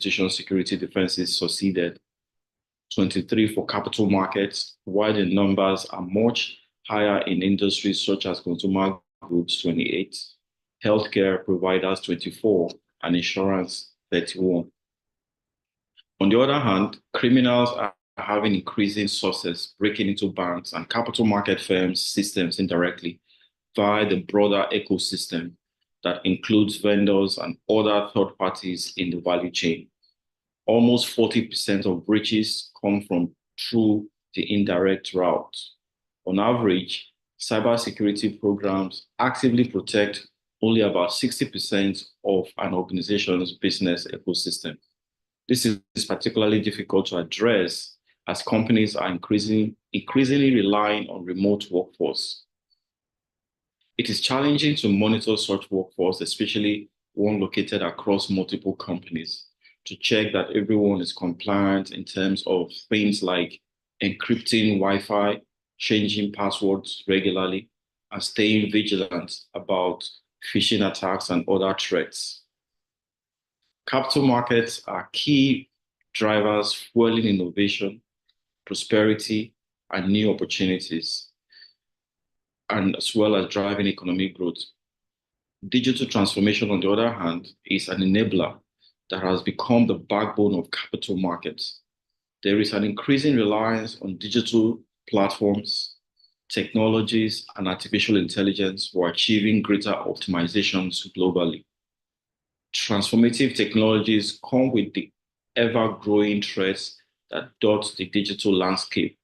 institutional security defenses succeeded, 23 for capital markets, while the numbers are much higher in industries such as consumer goods, 28, healthcare providers, 24, and insurance, 31. On the other hand, criminals are having increasing sources breaking into banks and capital market firms' systems indirectly via the broader ecosystem that includes vendors and other third parties in the value chain. Almost 40% of breaches come from through the indirect route. On average, cybersecurity programs actively protect only about 60% of an organization's business ecosystem. This is particularly difficult to address as companies are increasingly relying on remote workforce. It is challenging to monitor such workforce, especially one located across multiple companies, to check that everyone is compliant in terms of things like encrypting Wi-Fi, changing passwords regularly, and staying vigilant about phishing attacks and other threats. Capital markets are key drivers fueling innovation, prosperity, and new opportunities, and as well as driving economic growth. Digital transformation, on the other hand, is an enabler that has become the backbone of capital markets. There is an increasing reliance on digital platforms, technologies, and artificial intelligence for achieving greater optimizations globally. Transformative technologies come with the ever-growing threats that dot the digital landscape,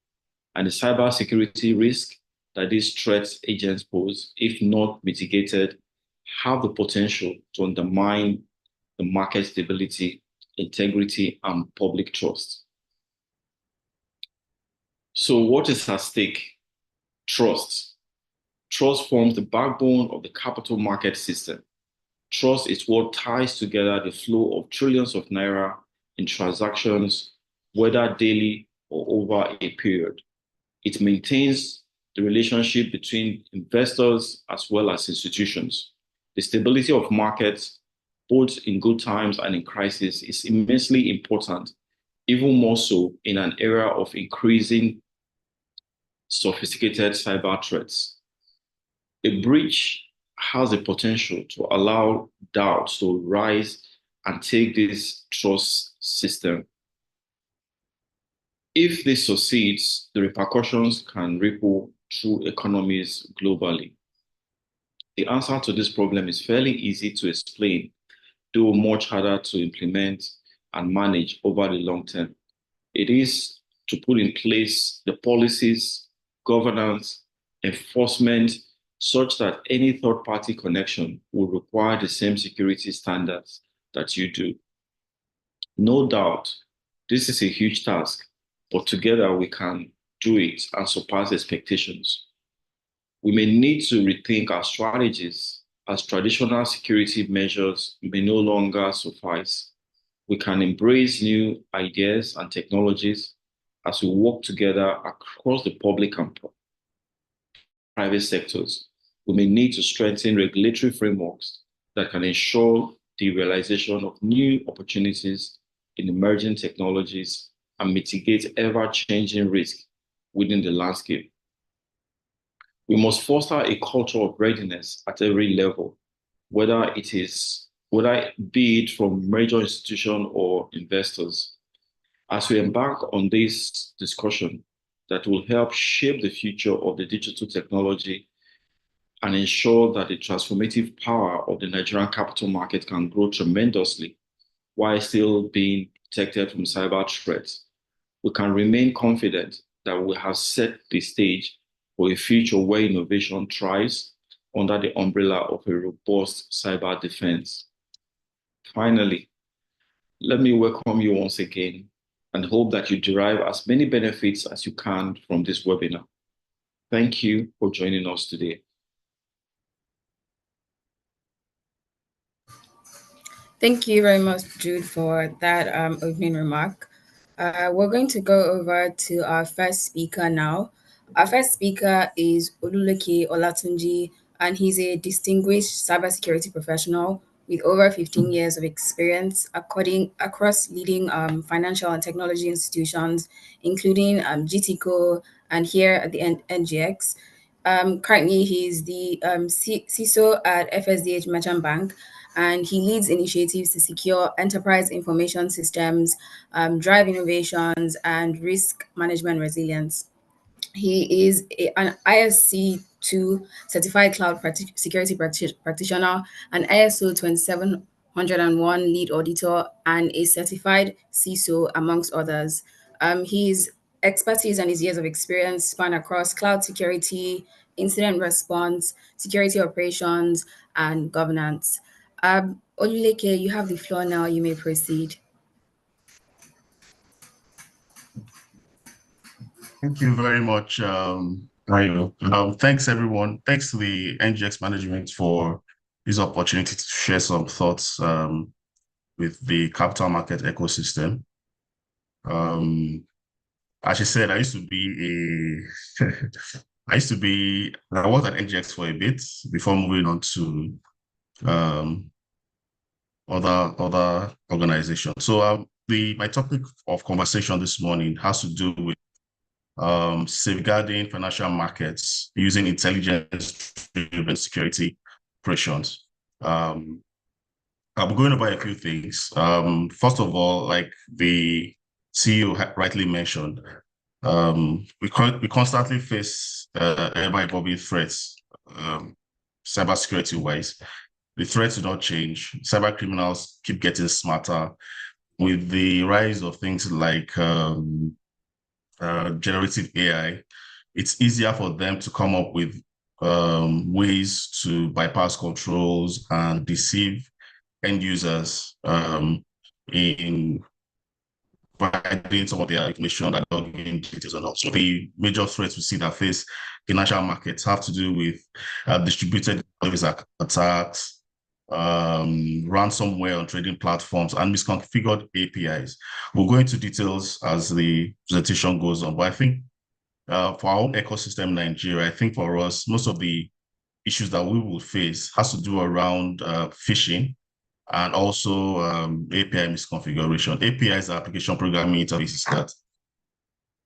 and the cybersecurity risk that these threat agents pose, if not mitigated, have the potential to undermine the market stability, integrity, and public trust. So what is at stake? Trust. Trust forms the backbone of the capital market system. Trust is what ties together the flow of trillions of naira in transactions, whether daily or over a period. It maintains the relationship between investors as well as institutions. The stability of markets, both in good times and in crisis, is immensely important, even more so in an era of increasing sophisticated cyber threats. A breach has the potential to allow doubts to rise and take this trust system. If this succeeds, the repercussions can ripple through economies globally. The answer to this problem is fairly easy to explain, though much harder to implement and manage over the long term. It is to put in place the policies, governance, enforcement, such that any third-party connection will require the same security standards that you do. No doubt, this is a huge task, but together we can do it and surpass expectations. We may need to rethink our strategies as traditional security measures may no longer suffice. We can embrace new ideas and technologies as we work together across the public and private sectors. We may need to strengthen regulatory frameworks that can ensure the realization of new opportunities in emerging technologies and mitigate ever-changing risk within the landscape. We must foster a culture of readiness at every level, whether it be it from major institutions or investors. As we embark on this discussion that will help shape the future of the digital technology and ensure that the transformative power of the Nigerian capital market can grow tremendously while still being protected from cyber threats, we can remain confident that we have set the stage for a future where innovation thrives under the umbrella of a robust cyber defense. Finally, let me welcome you once again and hope that you derive as many benefits as you can from this webinar. Thank you for joining us today. Thank you very much, Jude, for that opening remark. We're going to go over to our first speaker now. Our first speaker is Oluleke Olatunji, and he's a distinguished cybersecurity professional with over 15 years of experience across leading financial and technology institutions, including GTCO and here at the NGX. Currently, he's the CISO at FSDH Merchant Bank, and he leads initiatives to secure enterprise information systems, drive innovations, and risk management resilience. He is an ISC2 certified cloud security practitioner, an ISO 2701 lead auditor, and a certified CISO, amongst others. His expertise and his years of experience span across cloud security, incident response, security operations, and governance. Oluleke, you have the floor now. You may proceed. Thank you very much, Ryan. Thanks, everyone. Thanks to the NGX management for this opportunity to share some thoughts with the capital market ecosystem. As you said, I worked at NGX for a bit before moving on to other organizations. So my topic of conversation this morning has to do with safeguarding financial markets using intelligence-driven security operations. I'll be going over a few things. First of all, like the CEO rightly mentioned, we constantly face ever-evolving threats, cybersecurity-wise. The threats do not change. Cyber criminals keep getting smarter with the rise of things like generative AI. It's easier for them to come up with ways to bypass controls and deceive end users in providing some of their information and login details and all. So the major threats we see that face financial markets have to do with distributed attacks, ransomware on trading platforms, and misconfigured APIs. We'll go into details as the presentation goes on, but I think for our own ecosystem in Nigeria, I think for us, most of the issues that we will face has to do around phishing and also API misconfiguration. APIs are application programming interfaces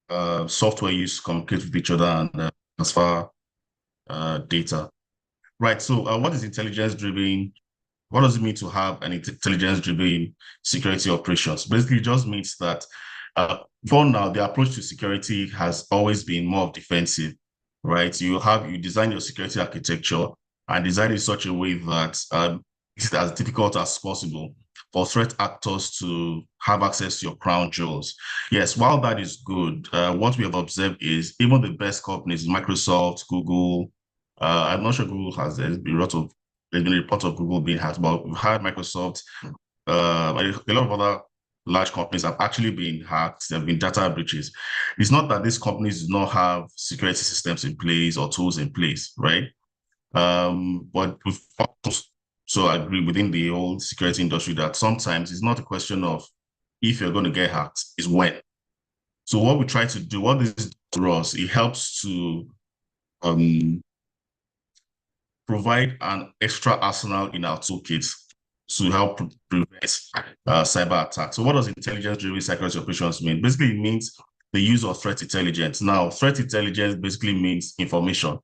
that software use to communicate with each other and transfer data. Right, so what is intelligence-driven? What does it mean to have an intelligence-driven security operations? Basically, it just means that for now, the approach to security has always been more defensive, right? You design your security architecture and design it in such a way that it's as difficult as possible for threat actors to have access to your crown jewels. Yes, while that is good, what we have observed is even the best companies, Microsoft, Google, I'm not sure Google there's been a report of Google being hacked, but we've had Microsoft, a lot of other large companies have actually been hacked. There have been data breaches. It's not that these companies do not have security systems in place or tools in place, right? But we've also agree within the whole security industry that sometimes it's not a question of if you're going to get hacked, it's when. So what we try to do, what this does to us, it helps to provide an extra arsenal in our toolkits to help prevent cyber attacks. So what does intelligence-driven security operations mean? Basically, it means the use of threat intelligence. Now, threat intelligence basically means information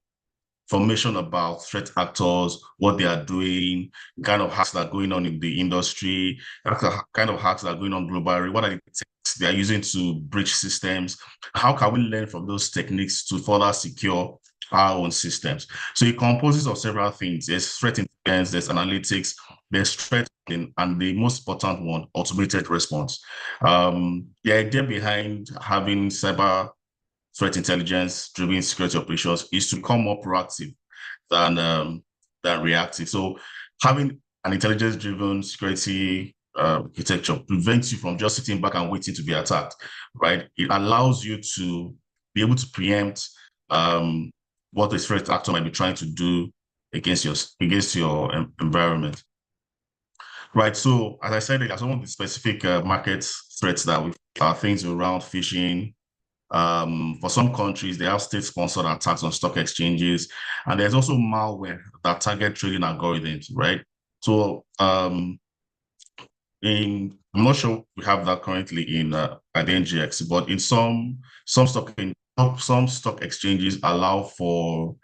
about threat actors, what they are doing, kind of hacks that are going on in the industry, kind of hacks that are going on globally, what are the techniques they are using to breach systems, how can we learn from those techniques to further secure our own systems. So it composes of several things. There's threat intelligence, there's analytics, there's threat, and the most important one, automated response. The idea behind having cyber threat intelligence driven security operations is to become more proactive than reactive. So having an intelligence driven security architecture prevents you from just sitting back and waiting to be attacked, right? It allows you to be able to preempt what the threat actor might be trying to do against your environment. Right, so as I said, some of the specific market threats that we are things around phishing. For some countries, they have state-sponsored attacks on stock exchanges, and there's also malware that target trading algorithms, right? So I'm not sure we have that currently in at the NGX, but in some stock exchanges allow for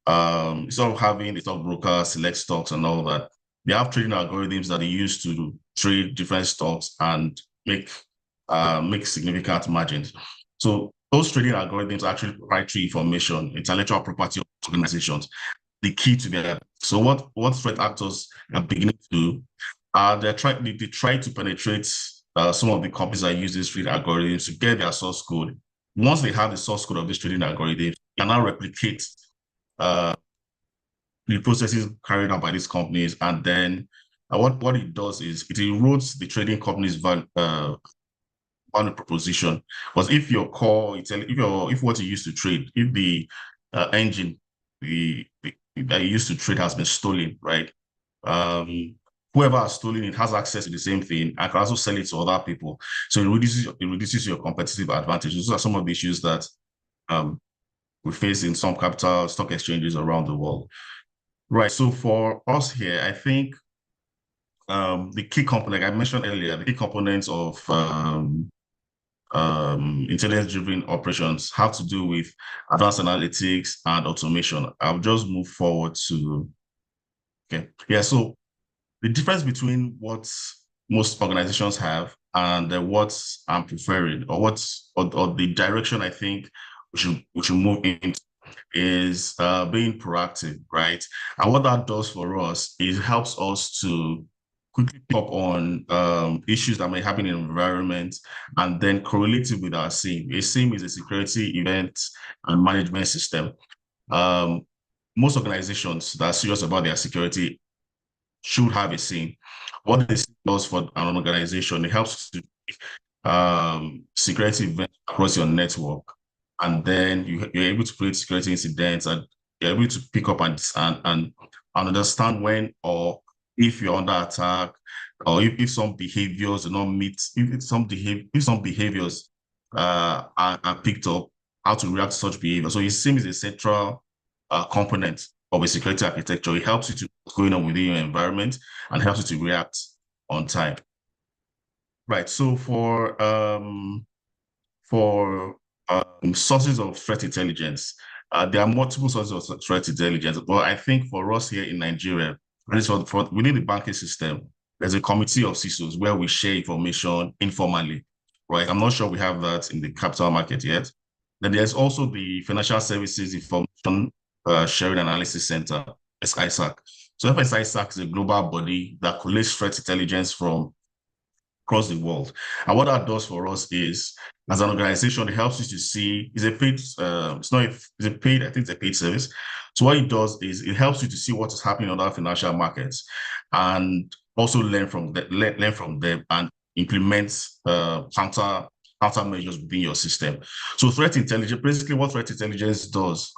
instead of having the stockbroker select stocks and all that, they have trading algorithms that they use to trade different stocks and make significant margins. So those trading algorithms are actually proprietary information, intellectual property of organizations. The key to that. So what threat actors are beginning to do they try to penetrate some of the companies that use these trading algorithms to get their source code. Once they have the source code of this trading algorithm, they can now replicate the processes carried out by these companies, and then what it does is it erodes the trading company's value proposition. Because if your core, if what you used to trade, if the engine that you used to trade has been stolen, right? Whoever has stolen it has access to the same thing and can also sell it to other people. So it reduces your competitive advantage. Those are some of the issues that we face in some capital stock exchanges around the world. Right. So for us here, I think the key component, like I mentioned earlier, the key components of intelligence-driven operations have to do with advanced analytics and automation. I'll just move forward to, okay. Yeah, so the difference between what most organizations have and what I'm preferring or or the direction I think we should move into is being proactive, right? And what that does for us is it helps us to quickly pick up on issues that may happen in the environment and then correlate it with our SIEM. A SIEM is a security event and management system. Most organizations that are serious about their security should have a SIEM. What this does for an organization, it helps to security events across your network, and then you're able to create security incidents, and you're able to pick up and understand when or if you're under attack, or if some behaviors do not meet, if some behaviors are picked up, how to react to such behavior. So it seems a central component of a security architecture. It helps you to what's going on within your environment and helps you to react on time. Right. So for sources of threat intelligence, there are multiple sources of threat intelligence. But I think for us here in Nigeria, within the banking system, there's a committee of CISOs where we share information informally. Right. I'm not sure we have that in the capital market yet. Then there's also the Financial Services Information Sharing Analysis Center, FISAC. So FISAC is a global body that collates threat intelligence from across the world. And what that does for us is, as an organization, it helps you to see, it's a paid, it's a paid, I think it's a paid service. So what it does is it helps you to see what is happening on other financial markets and also learn from them and implement countermeasures within your system. So threat intelligence, basically what threat intelligence does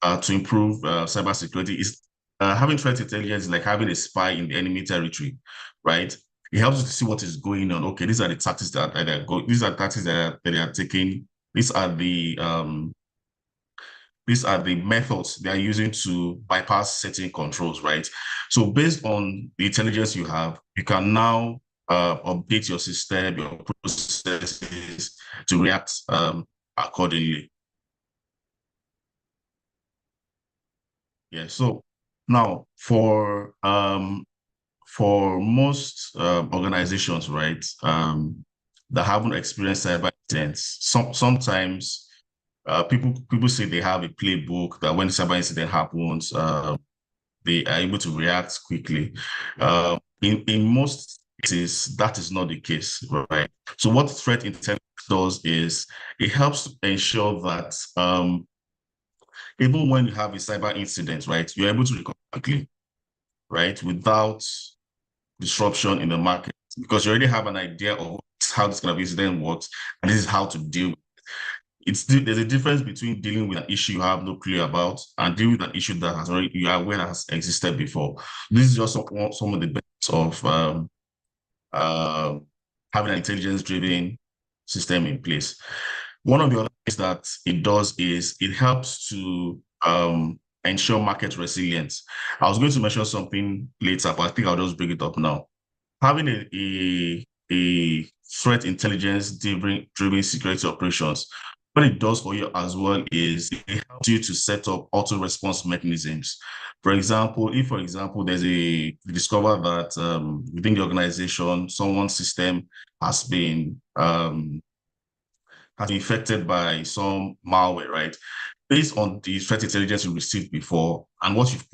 to improve cybersecurity is having threat intelligence is like having a spy in the enemy territory, right? It helps you to see what is going on. Okay, these are the tactics that are going. These are tactics that they are taking. These are the methods they are using to bypass certain controls, right? So based on the intelligence you have, you can now update your system, your processes to react accordingly. Yeah. So now for most organizations, right, that haven't experienced cyber incidents, sometimes people say they have a playbook that when cyber incident happens, they are able to react quickly. In most cases, that is not the case, right? So what threat intelligence does is it helps to ensure that even when you have a cyber incident, right, you're able to recover quickly, right, without disruption in the market, because you already have an idea of how this kind of incident works, and this is how to deal with it. There's a difference between dealing with an issue you have no clue about and dealing with an issue that has already you are aware has existed before. This is just some of the benefits of having an intelligence-driven system in place. One of the other things that it does is it helps to ensure market resilience. I was going to mention something later, but I think I'll just bring it up now. Having a threat intelligence driven security operations, what it does for you as well is it helps you to set up auto response mechanisms. For example, if, for example, you discover that within the organization, someone's system has been affected by some malware, right? Based on the threat intelligence you received before and what you've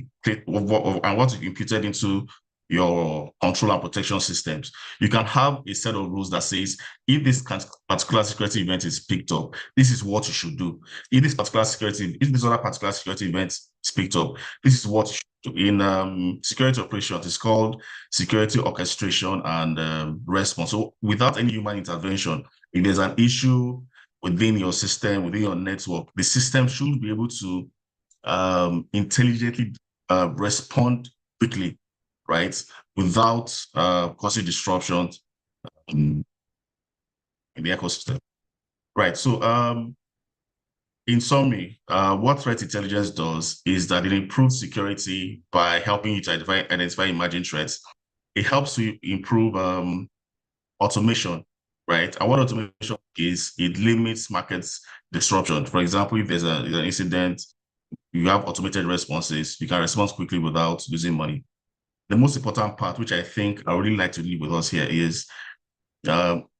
imputed into your control and protection systems, you can have a set of rules that says, if this particular security event is picked up, this is what you should do. If this other particular security event is picked up, this is what you should do. In security operations, it's called security orchestration and response. So without any human intervention, if there's an issue within your system, within your network, the system should be able to intelligently respond quickly, right, without causing disruptions in the ecosystem. Right. So in summary, what threat intelligence does is that it improves security by helping you to identify emerging threats. It helps you improve automation, right? And what automation is, it limits markets disruption. For example, if there's an incident, you have automated responses, you can respond quickly without losing money. The most important part, which I think I would really like to leave with us here, is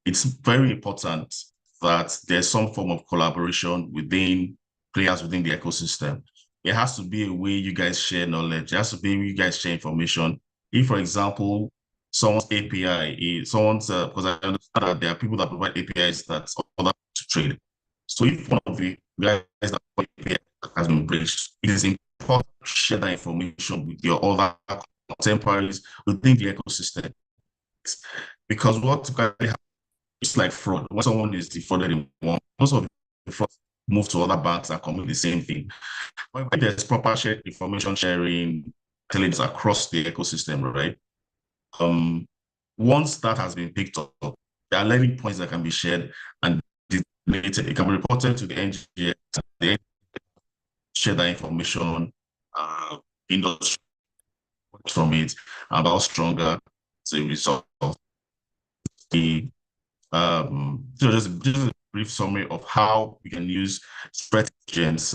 it's very important that there's some form of collaboration within players within the ecosystem. It has to be a way you guys share knowledge. It has to be a way you guys share information. If, for example, someone's API is because I understand that there are people that provide APIs that other to trade. So if one of the guys that provide API has been breached, it is important to share that information with your other contemporaries within the ecosystem. Because what happens, it's like fraud. When someone is defrauded in one, most of the fraud move to other banks and commit the same thing. When there's proper information sharing, intelligence across the ecosystem, right? Once that has been picked up, there are learning points that can be shared and it can be reported to the NGX. They share that information, industry from it, about stronger as a result of the just a brief summary of how we can use threat intelligence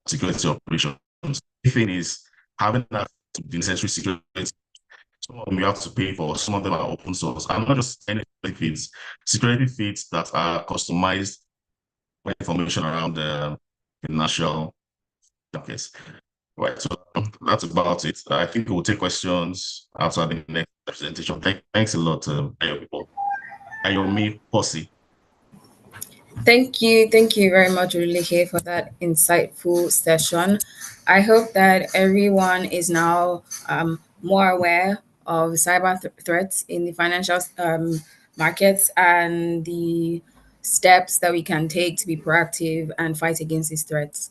security operations. The thing is having that the necessary security. Some of them you have to pay for, some of them are open source. And not just any security feeds that are customized with information around the financial markets. Right, so that's about it. I think we'll take questions after the next presentation. Thanks a lot, Ayomi Posse. Thank you very much, Ulike, for that insightful session. I hope that everyone is now more aware of cyber threats in the financial markets and the steps that we can take to be proactive and fight against these threats.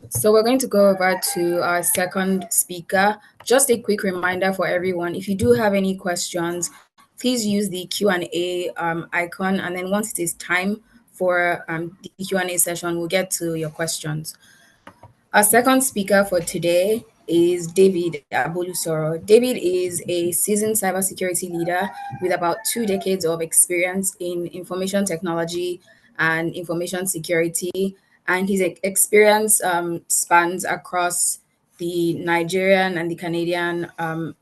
So we're going to go over to our second speaker. Just a quick reminder for everyone, if you do have any questions, please use the Q&A icon, and then once it is time for the Q&A session, we'll get to your questions. Our second speaker for today is David Abolusoro. David is a seasoned cybersecurity leader with about 2 decades of experience in information technology and information security, and his experience spans across the Nigerian and the Canadian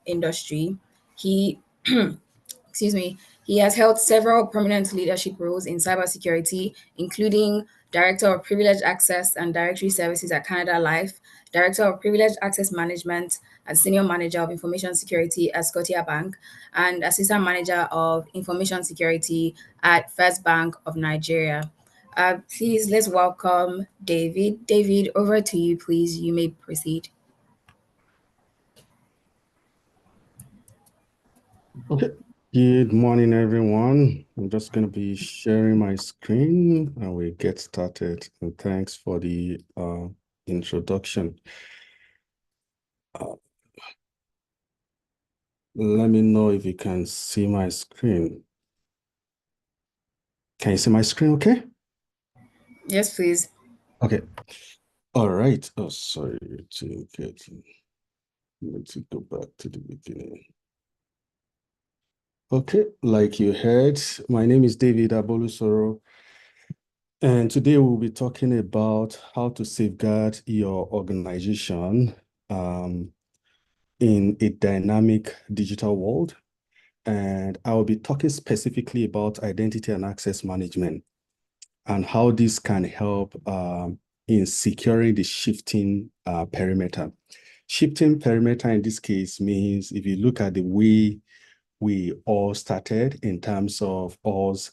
industry. He excuse me, he has held several prominent leadership roles in cybersecurity, including Director of Privileged Access and Directory Services at Canada Life, Director of Privileged Access Management and Senior Manager of Information Security at Scotiabank, and Assistant Manager of Information Security at First Bank of Nigeria. Please, let's welcome David. David, over to you, please. You may proceed. Okay. Good morning, everyone. I'm just going to be sharing my screen and we'll get started. And thanks for the introduction. Let me know if you can see my screen. Can you see my screen okay? Yes, please. Okay. All right. Oh, sorry to get. Let's go back to the beginning. Okay, like you heard, my name is David Abolusoro, and today we'll be talking about how to safeguard your organization in a dynamic digital world. And I will be talking specifically about identity and access management and how this can help in securing the shifting perimeter. Shifting perimeter in this case means if you look at the way we all started in terms of us,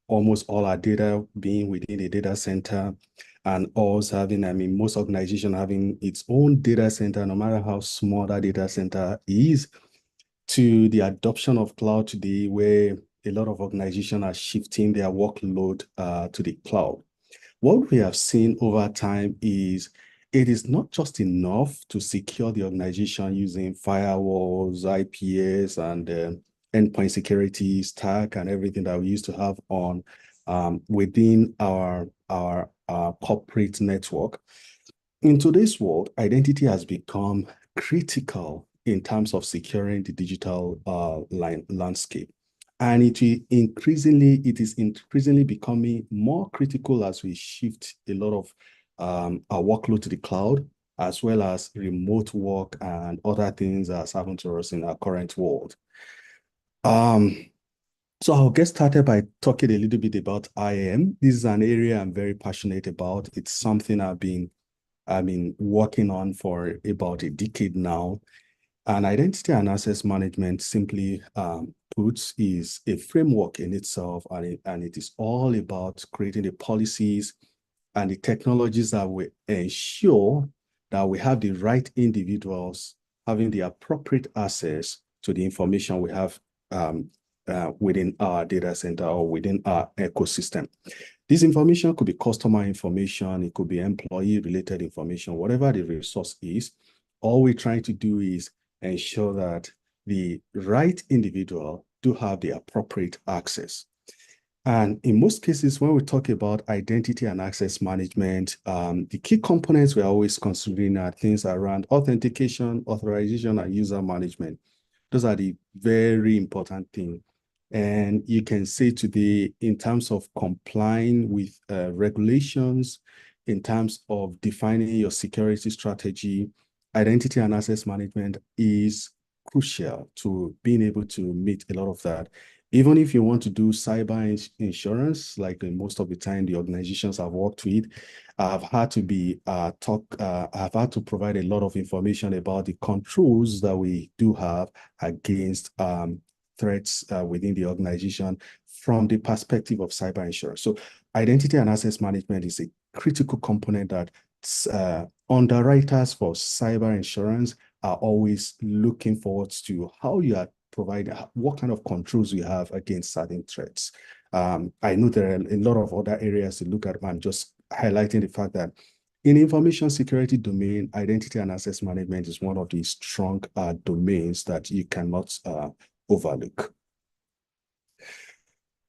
almost all our data being within a data center and us having, most organizations having its own data center, no matter how small that data center is, to the adoption of cloud today, where a lot of organizations are shifting their workload to the cloud. What we have seen over time is it is not just enough to secure the organization using firewalls, IPS, and endpoint security stack and everything that we used to have on within our corporate network. In today's world, identity has become critical in terms of securing the digital landscape. And it is increasingly becoming more critical as we shift a lot of our workload to the cloud, as well as remote work and other things that's happened to us in our current world. So I'll get started by talking a little bit about IAM. This is an area I'm very passionate about. It's something I've been working on for about a decade now. And identity and access management, simply put, is a framework in itself, and it is all about creating the policies and the technologies that will ensure that we have the right individuals having the appropriate access to the information we have within our data center or within our ecosystem. This information could be customer information, it could be employee-related information, whatever the resource is. All we're trying to do is ensure that the right individual do have the appropriate access. And in most cases, when we talk about identity and access management, the key components we're always considering are things around authentication, authorization, and user management. Those are the very important things. And you can say today, in terms of complying with regulations, in terms of defining your security strategy, identity and access management is crucial to being able to meet a lot of that. Even if you want to do cyber insurance, like most of the time the organizations I've worked with, I've had to be I've had to provide a lot of information about the controls that we do have against threats within the organization from the perspective of cyber insurance. So identity and access management is a critical component that underwriters for cyber insurance are always looking forward to how you are providing, what kind of controls you have against certain threats. I know there are a lot of other areas to look at. I'm just highlighting the fact that in information security domain, identity and access management is one of the strong domains that you cannot overlook.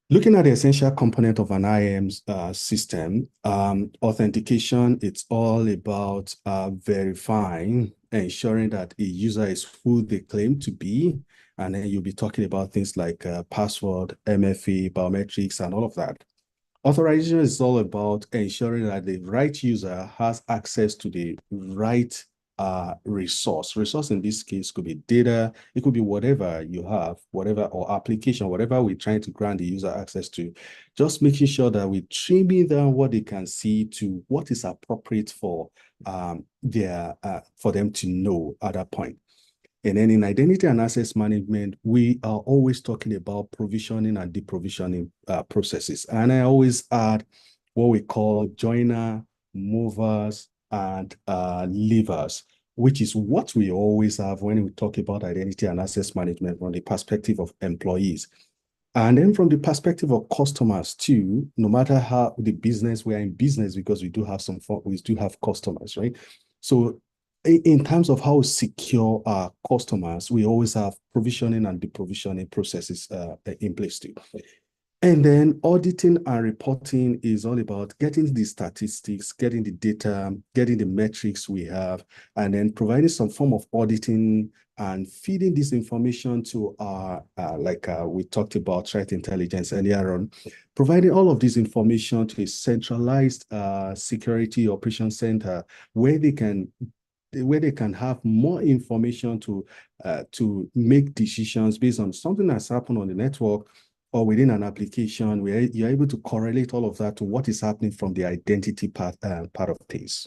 Looking at the essential component of an IAM system, authentication, it's all about verifying, ensuring that a user is who they claim to be. And then you'll be talking about things like password, MFA, biometrics, and all of that. Authorization is all about ensuring that the right user has access to the right resource. Resource in this case could be data, it could be whatever you have, whatever, or application, whatever we're trying to grant the user access to. Just making sure that we're trimming down what they can see to what is appropriate for them to know at that point. And then in identity and access management, we are always talking about provisioning and deprovisioning processes. And I always add what we call joiner, movers, and leavers, which is what we always have when we talk about identity and access management from the perspective of employees. And then from the perspective of customers too, no matter how the business, we're in business because we do have customers, right? So in terms of how we secure our customers, we always have provisioning and deprovisioning processes in place too. And then auditing and reporting is all about getting the statistics, getting the data, getting the metrics we have, and then providing some form of auditing and feeding this information to our, we talked about threat intelligence earlier on, providing all of this information to a centralized security operations center where they can have more information to make decisions based on something that's happened on the network or within an application, where you're able to correlate all of that to what is happening from the identity part of things.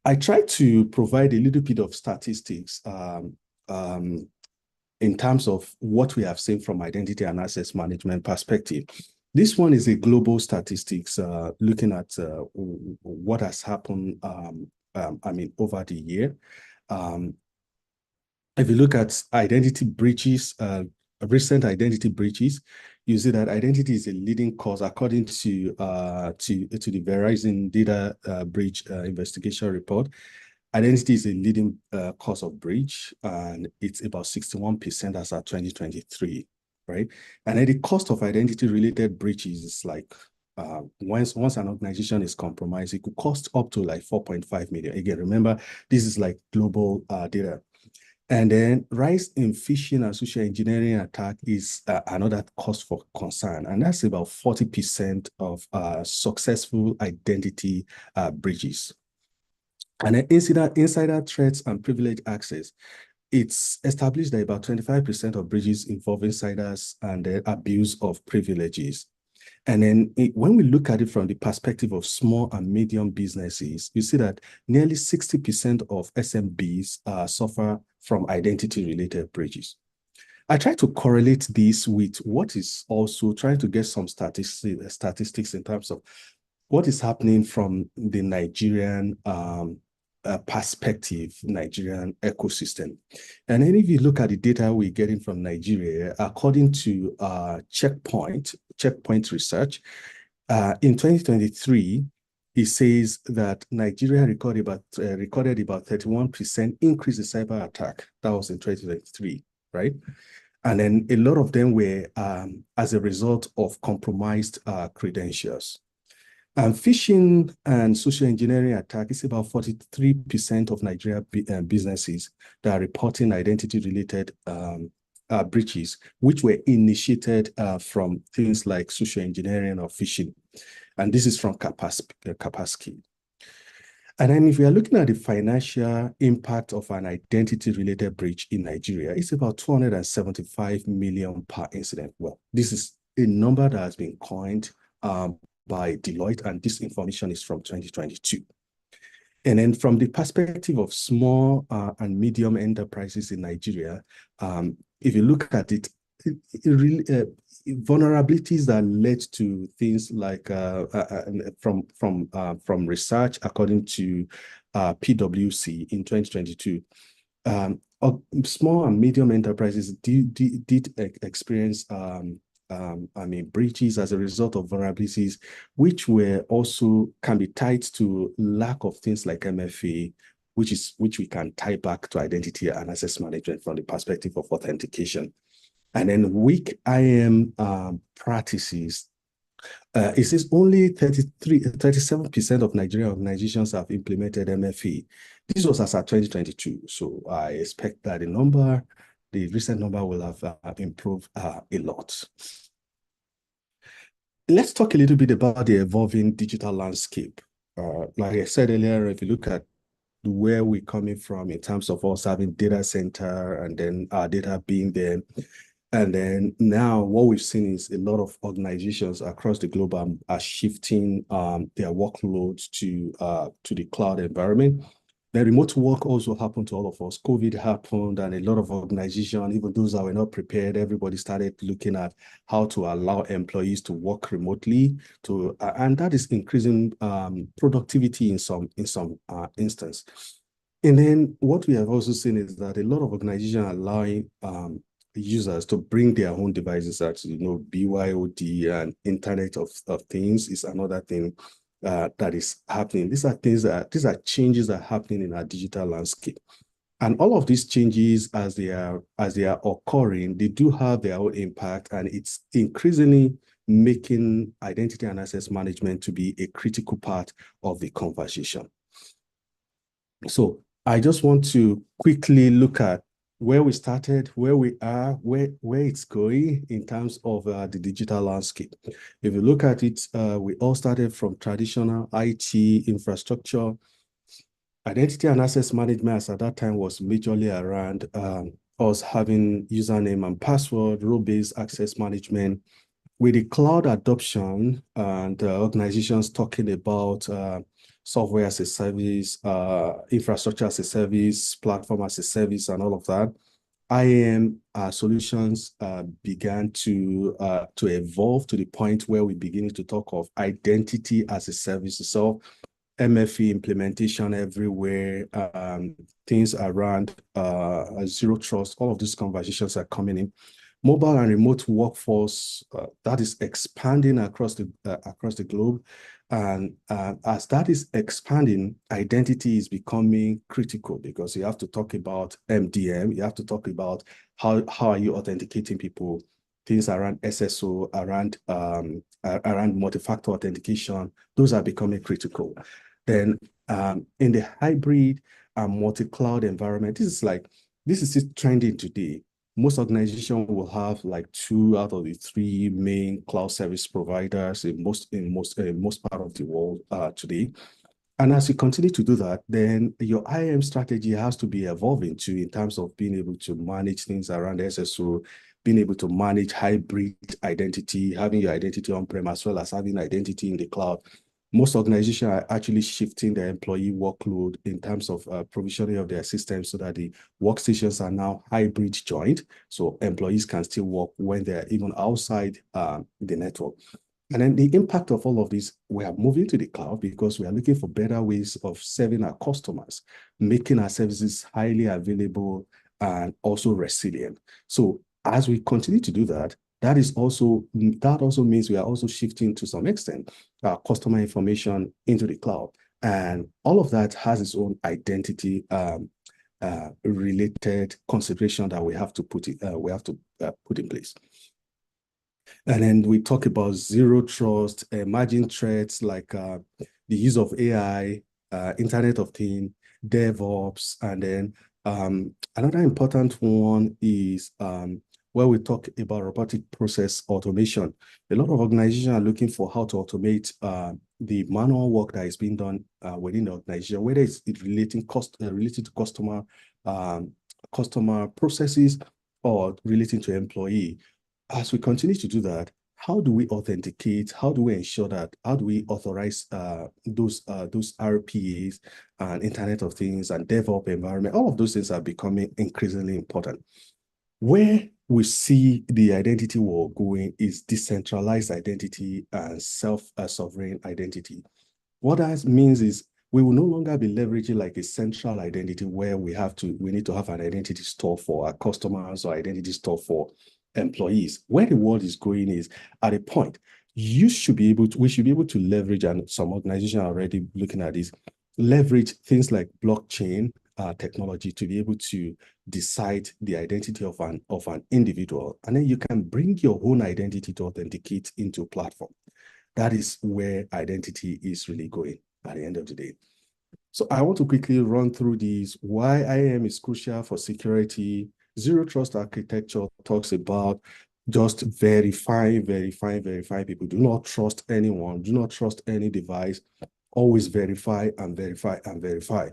I try to provide a little bit of statistics in terms of what we have seen from identity and access management perspective. This one is a global statistics looking at what has happened, over the year. If you look at identity breaches, recent identity breaches, you see that identity is a leading cause according to the Verizon data breach investigation report. Identity is a leading cause of breach, and it's about 61% as of 2023, right? And then the cost of identity-related breaches is like once an organization is compromised, it could cost up to like 4.5 million. Again, remember, this is like global data. And then rise in phishing and social engineering attack is another cause for concern. And that's about 40% of successful identity breaches. And then insider threats and privileged access. It's established that about 25% of breaches involve insiders and the abuse of privileges. And then when we look at it from the perspective of small and medium businesses, you see that nearly 60% of SMBs suffer from identity-related breaches. I try to correlate this with what is also trying to get some statistics in terms of what is happening from the Nigerian perspective, Nigerian ecosystem. And then if you look at the data we're getting from Nigeria, according to Checkpoint Research, in 2023, it says that Nigeria recorded about 31% increase in cyber attack. That was in 2023, right? And then a lot of them were as a result of compromised credentials. And phishing and social engineering attack is about 43% of Nigeria businesses that are reporting identity-related breaches, which were initiated from things like social engineering or phishing. And this is from Kapasky. And then if we are looking at the financial impact of an identity-related breach in Nigeria, it's about 275 million per incident. Well, this is a number that has been coined by Deloitte, and this information is from 2022. And then from the perspective of small and medium enterprises in Nigeria, if you look at it, vulnerabilities that led to things like from research, according to PwC in 2022, small and medium enterprises did experience breaches as a result of vulnerabilities, which were also can be tied to lack of things like MFA, which we can tie back to identity and access management from the perspective of authentication. And then weak IAM practices. It says only 37% of Nigerian organizations have implemented MFA. This was as at 2022. So I expect that the recent number will have improved a lot. Let's talk a little bit about the evolving digital landscape. Like I said earlier, if you look at where we're coming from in terms of us having data center and then our data being there, and then now what we've seen is a lot of organizations across the globe are shifting their workloads to the cloud environment. The remote work also happened to all of us. COVID happened, and a lot of organizations, even those that were not prepared, everybody started looking at how to allow employees to work remotely. And that is increasing productivity in some instance. And then what we have also seen is that a lot of organizations are allowing users to bring their own devices. Actually, BYOD and Internet of Things is another thing that is happening. These are changes that are happening in our digital landscape. And all of these changes, as they are occurring, they do have their own impact, and it's increasingly making identity and access management to be a critical part of the conversation. So I just want to quickly look at where we started, where we are, where it's going in terms of the digital landscape. If you look at it, we all started from traditional IT infrastructure. Identity and access management at that time was majorly around us having username and password, role-based access management. With the cloud adoption and organizations talking about software as a service, infrastructure as a service, platform as a service, and all of that, IAM solutions began to evolve to the point where we're beginning to talk of identity as a service. So MFE implementation everywhere, things around zero trust, all of these conversations are coming in. Mobile and remote workforce that is expanding across the globe, and as that is expanding, identity is becoming critical, because you have to talk about MDM, you have to talk about how are you authenticating people, things around SSO, around multi-factor authentication. Those are becoming critical. Then in the hybrid and multi-cloud environment, this is still trending today. Most organizations will have like 2 out of the 3 main cloud service providers in most part of the world today. And as you continue to do that, then your IAM strategy has to be evolving too, in terms of being able to manage things around SSO, being able to manage hybrid identity, having your identity on-prem as well as having identity in the cloud. Most organizations are actually shifting their employee workload in terms of provisioning of their systems, so that the workstations are now hybrid joined, so employees can still work when they're even outside the network. And then the impact of all of this, we are moving to the cloud because we are looking for better ways of serving our customers, making our services highly available and also resilient. So as we continue to do that, that also means we are also shifting to some extent our customer information into the cloud. And all of that has its own identity related consideration that we have to put in place. And then we talk about zero trust, emerging threats like the use of AI, Internet of Things, DevOps, and then another important one is where we talk about robotic process automation. A lot of organizations are looking for how to automate the manual work that is being done within the organization, whether it's related to customer processes or relating to employee. As we continue to do that, how do we authenticate? How do we ensure that? How do we authorize those RPAs and Internet of Things and DevOps environment? All of those things are becoming increasingly important. Where we see the identity war going is decentralized identity and self-sovereign identity. What that means is we will no longer be leveraging like a central identity where we need to have an identity store for our customers or identity store for employees. Where the world is going is at a point we should be able to leverage, and some organizations are already looking at this, leverage things like blockchain technology to be able to decide the identity of an individual, and then you can bring your own identity to authenticate into a platform. That is where identity is really going at the end of the day. So I want to quickly run through these, why IAM is crucial for security. Zero trust architecture talks about just verify people. Do not trust anyone. Do not trust any device. Always verify and verify and verify.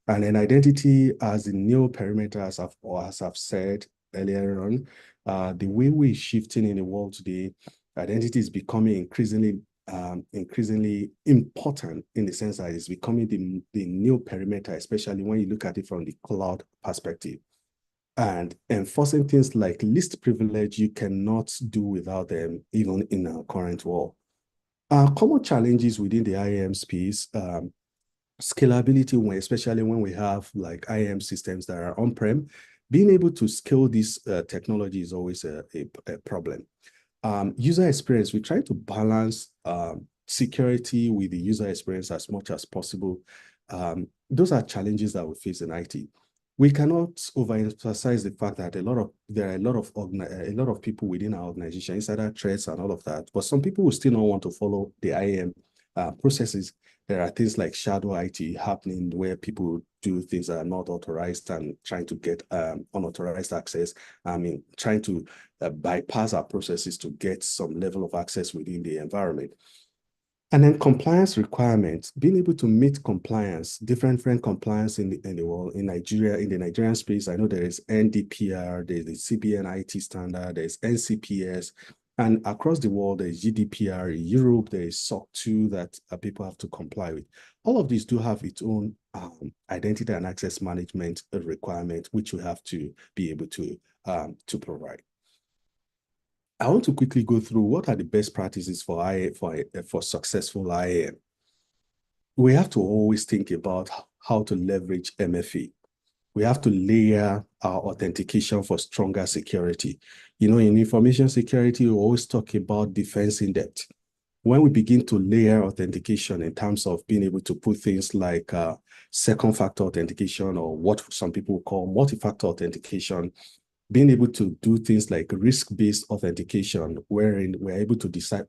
And then identity as the new perimeter, as I've said earlier on, the way we're shifting in the world today, identity is becoming increasingly important, in the sense that it's becoming the new perimeter, especially when you look at it from the cloud perspective. And enforcing things like least privilege, you cannot do without them, even in our current world. Common challenges within the IAM space, scalability, especially when we have like IAM systems that are on-prem, being able to scale this technology is always a problem. User experience, we try to balance security with the user experience as much as possible. Those are challenges that we face in IT. We cannot overemphasize the fact that there are a lot of people within our organization, insider threats and all of that. But some people will still not want to follow the IAM processes. There are things like shadow IT happening where people do things that are not authorized and trying to get unauthorized access. I mean, trying to bypass our processes to get some level of access within the environment. And then compliance requirements, being able to meet compliance, different compliance in the world, in Nigeria, in the Nigerian space. I know there is NDPR, there's the CBN IT standard, there's NCPS, and across the world, there's GDPR. In Europe, there is SOC 2 that people have to comply with. All of these do have its own identity and access management requirement, which we have to be able to provide. I want to quickly go through what are the best practices for successful IAM. We have to always think about how to leverage MFA. We have to layer our authentication for stronger security. You know, in information security, we always talk about defense in depth. When we begin to layer authentication in terms of being able to put things like second factor authentication, or what some people call multi-factor authentication, being able to do things like risk-based authentication, wherein we're able to decide,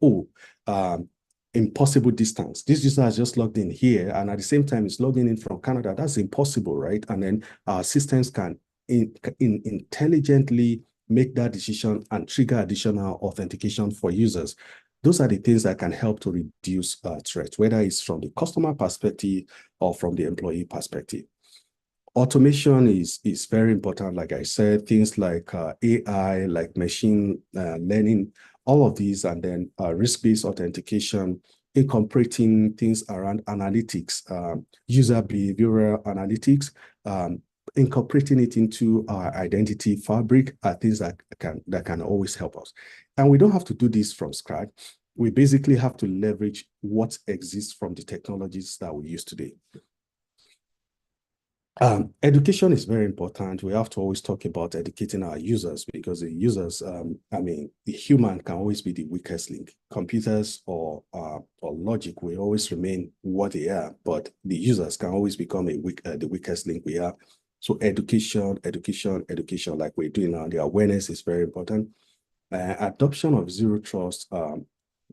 impossible distance. This user has just logged in here, and at the same time, it's logging in from Canada. That's impossible, right? And then our systems can intelligently make that decision and trigger additional authentication for users. Those are the things that can help to reduce threats, whether it's from the customer perspective or from the employee perspective. Automation is very important. Like I said, things like AI, like machine learning, all of these, and then risk-based authentication, incorporating things around analytics, user behavioral analytics, incorporating it into our identity fabric are things that can always help us. And we don't have to do this from scratch. We basically have to leverage what exists from the technologies that we use today. Education is very important. We have to always talk about educating our users, because the users, the human can always be the weakest link. Computers or logic will always remain what they are, but the users can always become the weakest link we are. So education, like we're doing now, the awareness is very important. Adoption of zero trust,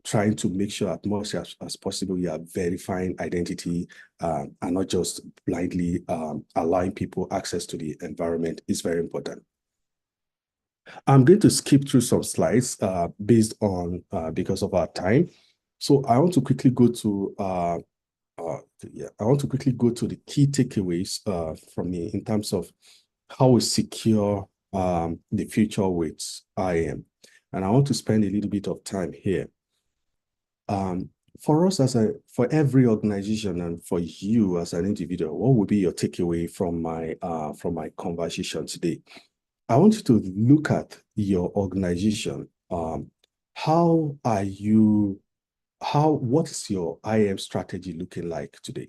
trying to make sure as much as possible you are verifying identity and not just blindly allowing people access to the environment is very important. I'm going to skip through some slides based on because of our time. So I want to quickly go to the key takeaways from me in terms of how we secure the future with IAM. And I want to spend a little bit of time here. For us for every organization and for you as an individual, what would be your takeaway from my conversation today? I want you to look at your organization. What is your IAM strategy looking like today?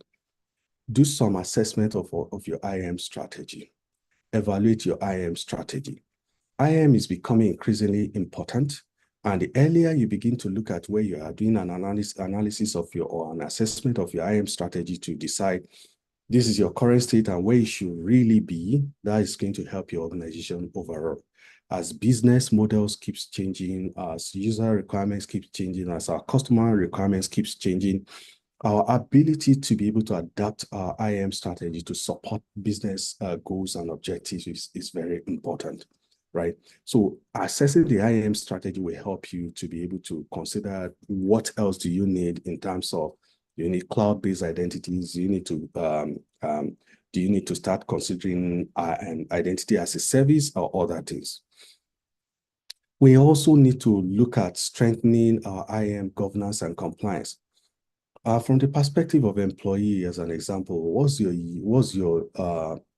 Do some assessment of your IAM strategy. Evaluate your IAM strategy. IAM is becoming increasingly important. And the earlier you begin to look at where you are doing an analysis of or an assessment of your IAM strategy to decide this is your current state and where you should really be, that is going to help your organization overall. As business models keeps changing, as user requirements keep changing, as our customer requirements keeps changing, our ability to be able to adapt our IAM strategy to support business goals and objectives is very important. Right. So assessing the IAM strategy will help you to be able to consider what else do you need in terms of, you need cloud-based identities, you need to do you need to start considering an identity as a service or other things. We also need to look at strengthening our IAM governance and compliance. From the perspective of employee, as an example, what's your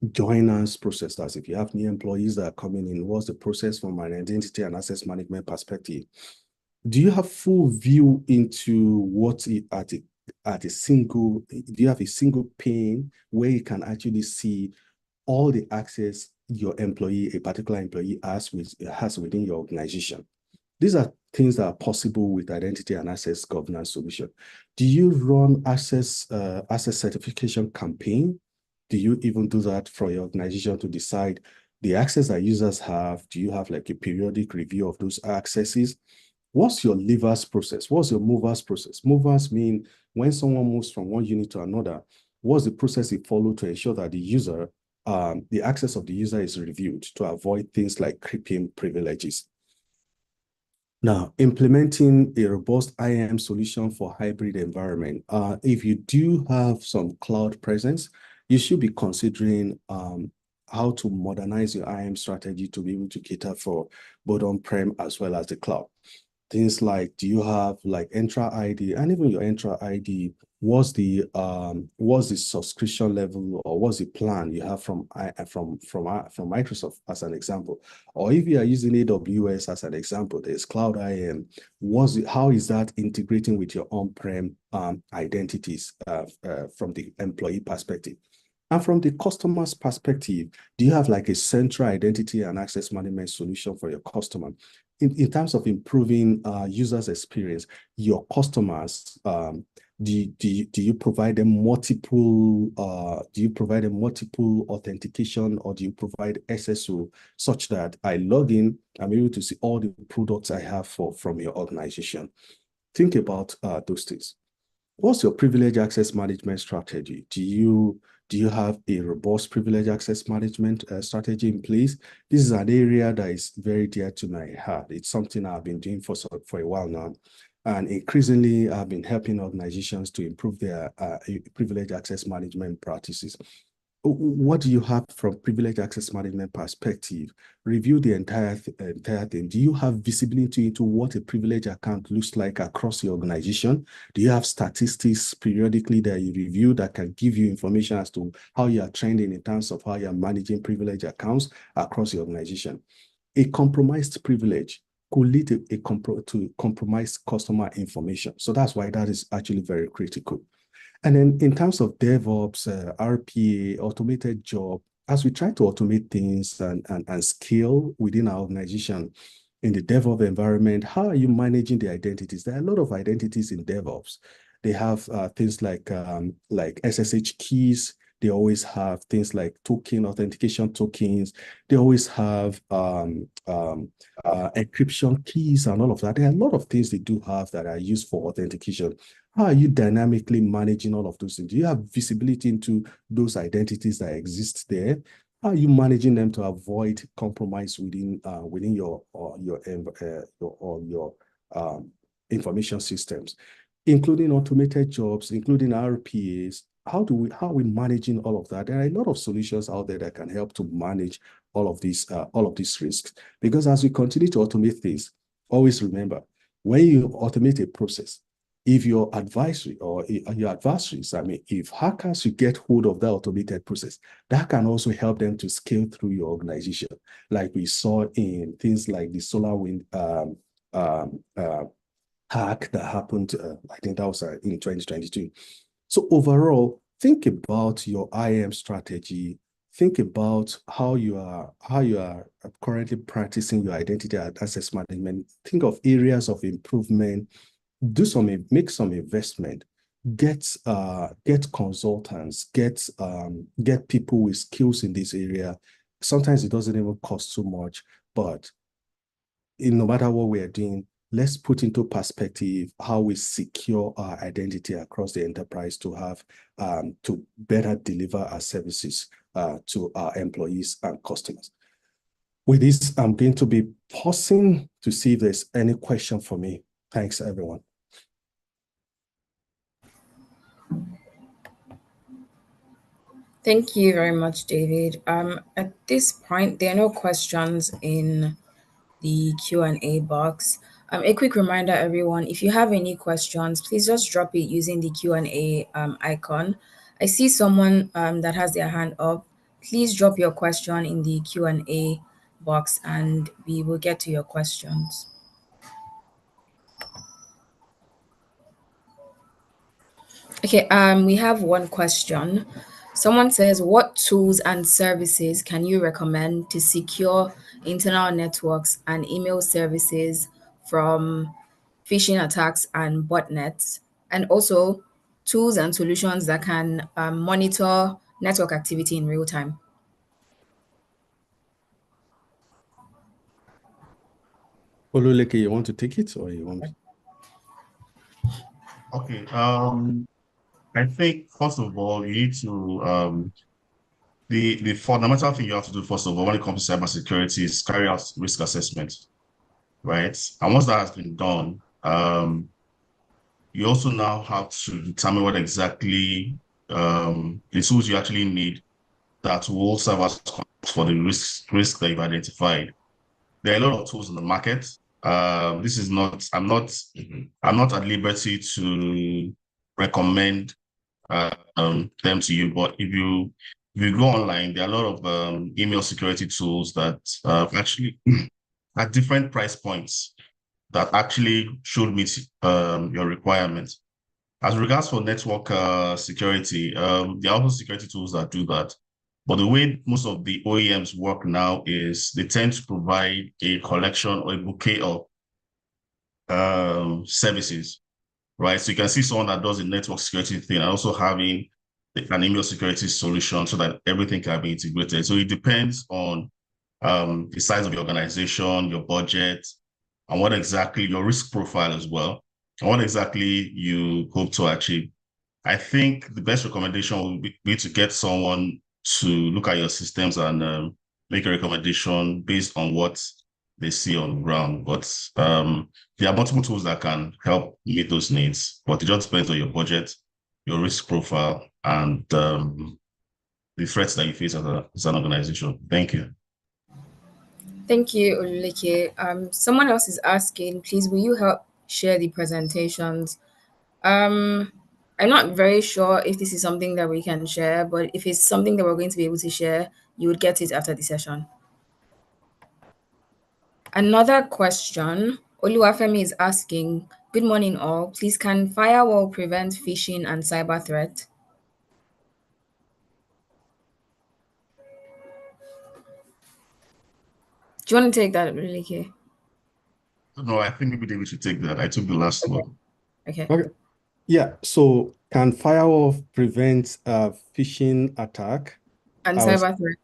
joinance process? That's if you have new employees that are coming in, what's the process from an identity and access management perspective? Do you have full view into what at a single? Do you have a single pane where you can actually see all the access your employee, a particular employee, has within your organization? These are things that are possible with identity and access governance solution. Do you run access certification campaign? Do you even do that for your organization to decide the access that users have? Do you have like a periodic review of those accesses? What's your levers process? What's your movers process? Movers mean when someone moves from one unit to another, what's the process you follow to ensure that the user, the access of the user is reviewed to avoid things like creeping privileges? Now, implementing a robust IAM solution for hybrid environment. If you do have some cloud presence, you should be considering how to modernize your IAM strategy to be able to cater for both on-prem as well as the cloud. Things like, do you have like Entra ID, and even your Entra ID, what's the subscription level, or what's the plan you have from Microsoft as an example? Or if you are using AWS as an example, there's Cloud IAM. How is that integrating with your on-prem identities from the employee perspective? And from the customer's perspective, do you have like a central identity and access management solution for your customer? In terms of improving users' experience, your customers, do you provide them multiple authentication, or do you provide SSO such that I log in, I'm able to see all the products I have from your organization? Think about those things. What's your privilege access management strategy? Do you have a robust privilege access management strategy in place? This is an area that is very dear to my heart. It's something I've been doing for a while now. And increasingly, I've been helping organizations to improve their privilege access management practices. What do you have from privilege access management perspective? Review the entire thing. Do you have visibility into what a privilege account looks like across your organization? Do you have statistics periodically that you review that can give you information as to how you are trending in terms of how you are managing privilege accounts across your organization? A compromised privilege could lead to compromised customer information. So that's why that is actually very critical. And then in terms of DevOps, RPA, automated job, as we try to automate things and scale within our organization in the DevOps environment, how are you managing the identities? There are a lot of identities in DevOps. They have things like SSH keys. They always have things like authentication tokens. They always have encryption keys and all of that. There are a lot of things they do have that are used for authentication. How are you dynamically managing all of those things? Do you have visibility into those identities that exist there? How are you managing them to avoid compromise within your information systems, including automated jobs, including RPAs? How are we managing all of that? There are a lot of solutions out there that can help to manage all of these risks. Because as we continue to automate things, always remember, when you automate a process, if your advisory or your adversaries, if hackers should get hold of that automated process, that can also help them to scale through your organization, like we saw in things like the SolarWind hack that happened, I think that was in 2022. So overall, think about your IAM strategy. Think about how you are currently practicing your identity and access management. Think of areas of improvement. Make some investment. Get consultants. Get people with skills in this area. Sometimes it doesn't even cost too much, but no matter what we are doing, let's put into perspective how we secure our identity across the enterprise to have to better deliver our services to our employees and customers. With this, I'm going to be pausing to see if there's any question for me. Thanks, everyone. Thank you very much, David. At this point, there are no questions in the Q&A box. A quick reminder, everyone, if you have any questions, please just drop it using the Q&A icon. I see someone that has their hand up. Please drop your question in the Q&A box and we will get to your questions. Okay, we have one question. Someone says, what tools and services can you recommend to secure internal networks and email services from phishing attacks and botnets? And also tools and solutions that can monitor network activity in real time. Oluleke, you want to take it or you want? Okay. I think first of all, you need to the fundamental thing you have to do first of all when it comes to cybersecurity is carry out risk assessment, right? And once that has been done, you also now have to determine what exactly the tools you actually need that will serve as for the risk that you've identified. There are a lot of tools in the market. This is not, I'm not at liberty to recommend them to you, but if you go online, there are a lot of email security tools that actually at different price points that actually should meet your requirements. As regards for network security, there are also security tools that do that. But the way most of the OEMs work now is they tend to provide a collection or a bouquet of services, right? So you can see someone that does a network security thing and also having an email security solution so that everything can be integrated. So it depends on the size of your organization, your budget, and what exactly your risk profile as well, and what exactly you hope to achieve. I think the best recommendation would be to get someone to look at your systems and make a recommendation based on what they see on the ground. But there are multiple tools that can help meet those needs, but it just depends on your budget, your risk profile, and the threats that you face as an organization. Thank you. Thank you, Oluleke. Someone else is asking, please, will you help share the presentations? I'm not very sure if this is something that we can share, but if it's something that we're going to be able to share, you would get it after the session. Another question, Oluwafemi is asking, good morning all, please can firewall prevent phishing and cyber threat? Do you want to take that, Oluleke? No, I think maybe David should take that. I took the last one. Okay. Yeah, so can firewall prevent phishing attack? And cyber threat?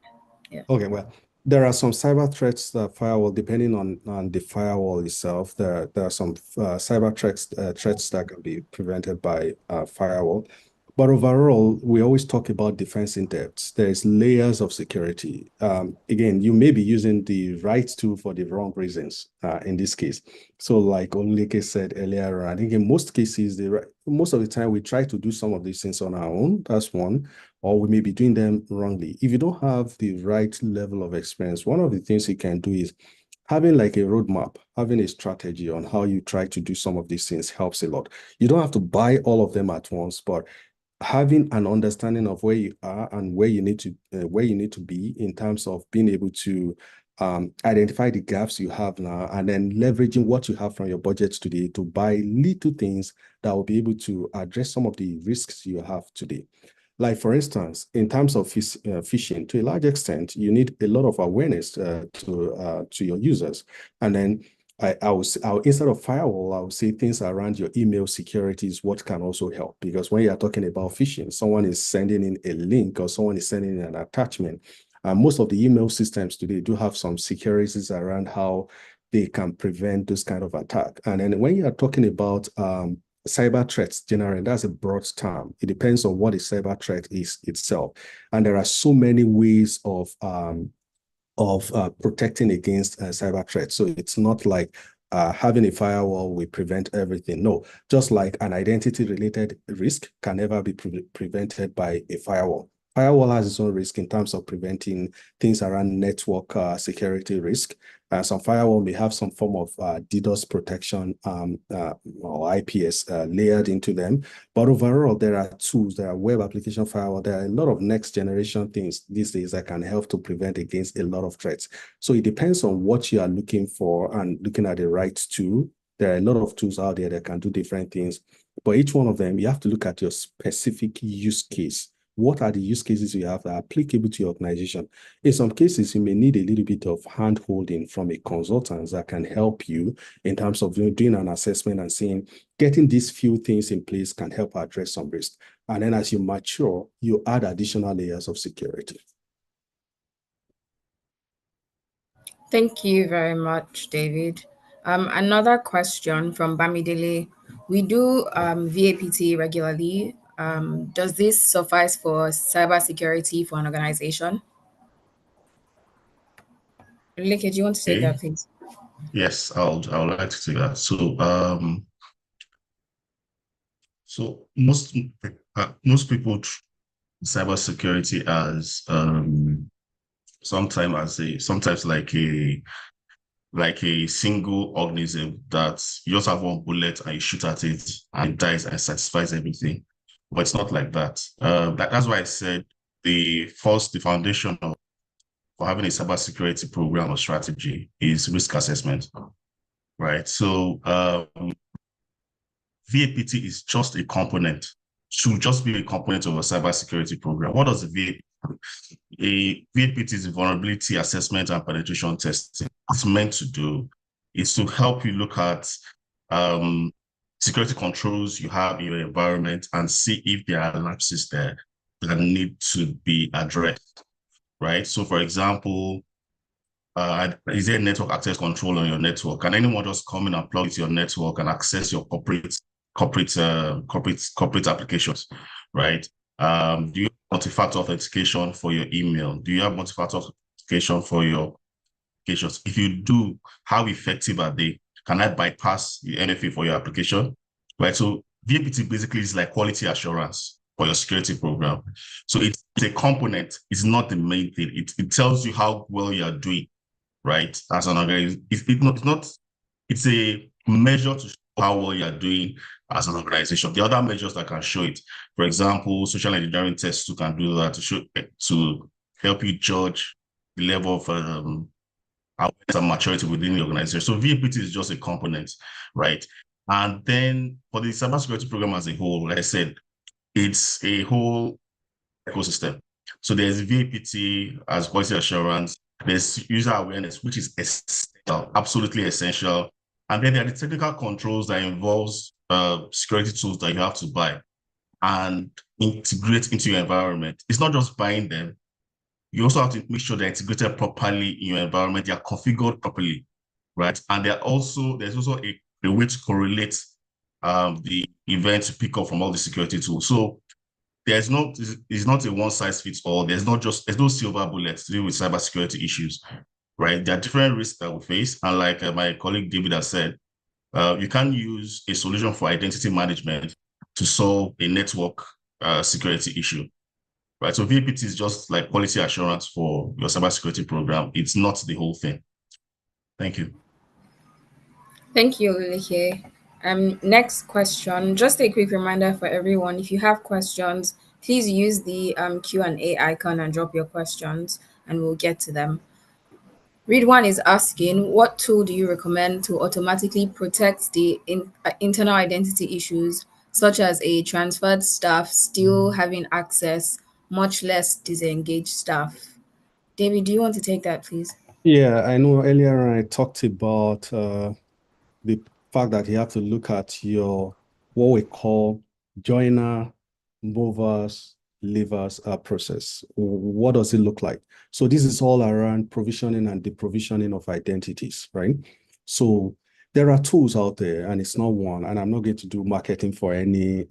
Yeah. Okay, well, there are some cyber threats that firewall, depending on the firewall itself, there are some cyber threats that can be prevented by firewall. But overall, we always talk about defense in depth. There's layers of security. Again, you may be using the right tool for the wrong reasons in this case. So like Oluleke said earlier, I think in most cases, most of the time we try to do some of these things on our own. That's one. Or we may be doing them wrongly. If you don't have the right level of experience, one of the things you can do is having like a roadmap, having a strategy on how you try to do some of these things helps a lot. You don't have to buy all of them at once, but having an understanding of where you are and where you need to be in terms of being able to identify the gaps you have now, and then leveraging what you have from your budget today to buy little things that will be able to address some of the risks you have today. Like, for instance, in terms of phishing, to a large extent, you need a lot of awareness to your users. And then I'll instead of firewall, I'll say things around your email security is what can also help. Because when you're talking about phishing, someone is sending in a link or someone is sending in an attachment. Most of the email systems today do have some securities around how they can prevent this kind of attack. And then when you are talking about cyber threats generally, that's a broad term. It depends on what a cyber threat is itself. And there are so many ways of protecting against cyber threats. So it's not like having a firewall will prevent everything. No, just like an identity-related risk can never be prevented by a firewall. Firewall has its own risk in terms of preventing things around network security risk. Some firewall may have some form of DDoS protection or IPS layered into them. But overall, there are tools, there are web application firewall, there are a lot of next generation things these days that can help to prevent against a lot of threats. So it depends on what you are looking for and looking at the right tool. There are a lot of tools out there that can do different things. But each one of them, you have to look at your specific use case What are the use cases you have that are applicable to your organization? In some cases, you may need a little bit of hand-holding from a consultant that can help you in terms of doing an assessment and seeing, getting these few things in place can help address some risk. And then as you mature, you add additional layers of security. Thank you very much, David. Another question from Bamidele. We do VAPT regularly. Does this suffice for cybersecurity for an organization? Leke, do you want to take that, please? Yes, I would like to take that. So most people cybersecurity as sometimes like a single organism that you just have one bullet and you shoot at it and it dies and satisfies everything. But it's not like that. That's why I said the foundation for having a cybersecurity program or strategy is risk assessment, right? So VAPT is just a component, should just be a component of a cybersecurity program. What does a VAPT is a vulnerability assessment and penetration testing. It's meant to do is to help you look at security controls you have in your environment and see if there are lapses there that need to be addressed, right? So for example, is there network access control on your network? Can anyone just come in and plug into your network and access your corporate applications, right? Do you have multi-factor authentication for your email? Do you have multi-factor authentication for your applications? If you do, how effective are they? Can I bypass the NFA for your application? Right. So VAPT basically is like quality assurance for your security program. So it's a component. It's not the main thing. It tells you how well you are doing, right? As an organization, it's a measure to show how well you are doing as an organization. The other measures that can show it, for example, social engineering tests too can do that to help you judge the level of awareness and maturity within the organization. So VAPT is just a component, right? And then for the cybersecurity program as a whole, like I said, it's a whole ecosystem. So there's VAPT as quality assurance, there's user awareness, which is essential, absolutely essential. And then there are the technical controls that involves security tools that you have to buy and integrate into your environment. It's not just buying them. You also have to make sure they're integrated properly in your environment, they're configured properly, right? And there's also a way to correlate the event to pick up from all the security tools. So it's not a one-size-fits-all. There's no silver bullet to deal with cybersecurity issues, right? There are different risks that we face. And like my colleague David has said, you can use a solution for identity management to solve a network security issue, right? So VAPT is just like quality assurance for your cybersecurity program. It's not the whole thing. Thank you. Thank you, Leke. Next question, just a quick reminder for everyone, if you have questions, please use the Q&A icon and drop your questions and we'll get to them. Read1 is asking, what tool do you recommend to automatically protect the internal identity issues, such as a transferred staff still having access, much less disengaged staff? David, do you want to take that, please? Yeah, I know earlier I talked about the fact that you have to look at your, what we call joiner, movers, leavers process. What does it look like? So this is all around provisioning and deprovisioning of identities, right? So there are tools out there and it's not one, and I'm not going to do marketing for any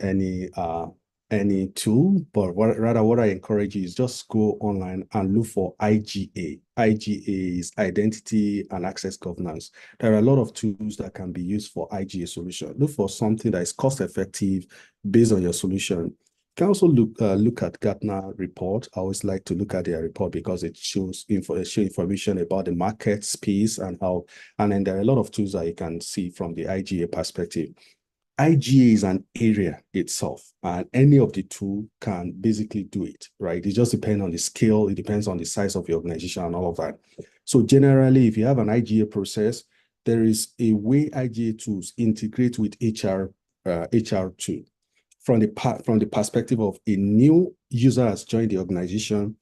tool, but rather what I encourage you is just go online and look for IGA. IGA is Identity and Access Governance. There are a lot of tools that can be used for IGA solution. Look for something that is cost effective based on your solution. You can also look at Gartner report. I always like to look at their report because it shows information about the market space and then there are a lot of tools that you can see from the IGA perspective. IGA is an area itself, and any of the two can basically do it, right? It just depends on the scale, it depends on the size of your organization and all of that. So generally, if you have an IGA process, there is a way IGA tools integrate with HR tool. from the perspective of a new user has joined the organization,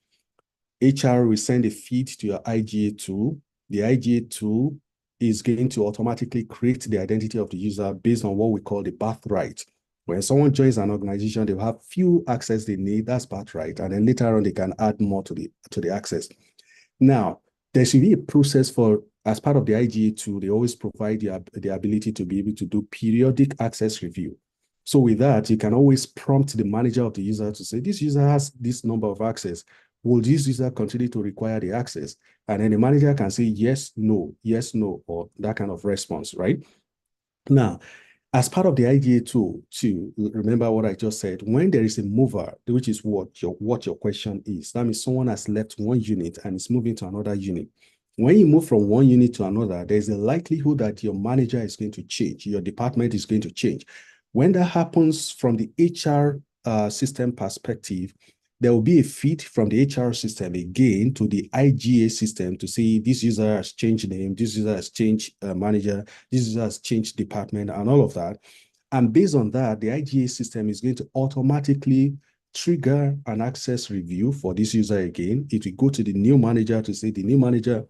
HR will send a feed to your IGA tool. The IGA tool is going to automatically create the identity of the user based on what we call the birthright. When someone joins an organization, they'll have few access they need, that's birthright, and then later on they can add more to the access. Now, there should be a process for, as part of the IGA tool, they always provide the ability to be able to do periodic access review. So with that, you can always prompt the manager of the user to say, this user has this number of access. Will this user continue to require the access? And then the manager can say yes, no, or that kind of response, right? Now, as part of the IGA tool, to remember what I just said, when there is a mover, which is what your question is, that means someone has left one unit and is moving to another unit. When you move from one unit to another, there's a likelihood that your manager is going to change, your department is going to change. When that happens from the HR system perspective, there will be a feed from the HR system again to the IGA system to say this user has changed name, this user has changed manager, this user has changed department, and all of that. And based on that, the IGA system is going to automatically trigger an access review for this user again. It will go to the new manager to say, the new manager,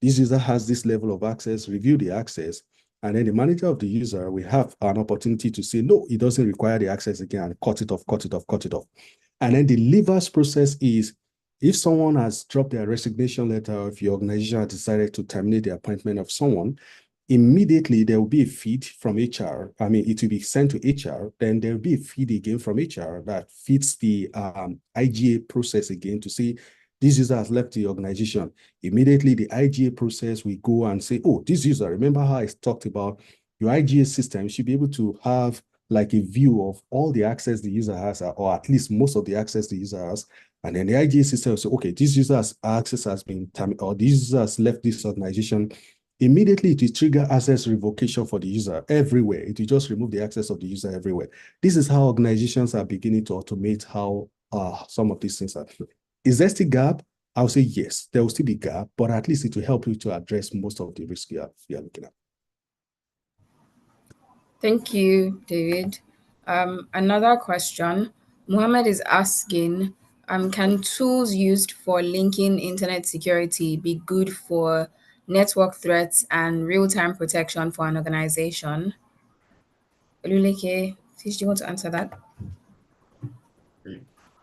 this user has this level of access, review the access. And then the manager of the user will have an opportunity to say, no, it doesn't require the access again, and cut it off. And then the leavers process is, if someone has dropped their resignation letter, or if your organization has decided to terminate the appointment of someone, immediately there will be a feed from HR. I mean, it will be sent to HR. Then there will be a feed again from HR that feeds the IGA process again to say, this user has left the organization. Immediately, the IGA process will go and say, oh, this user, remember how I talked about your IGA system should be able to have like a view of all the access the user has, or at least most of the access the user has. And then the IGA system will say, okay, this user's access has been terminated, or this user has left this organization. Immediately, it will trigger access revocation for the user everywhere. It will just remove the access of the user everywhere. This is how organizations are beginning to automate how some of these things are. Is there still gap? I'll say yes, there will still be gap, but at least it will help you to address most of the risk you are looking at. Thank you, David. Another question. Mohammed is asking, can tools used for linking internet security be good for network threats and real-time protection for an organization? Oluleke, please, do you want to answer that?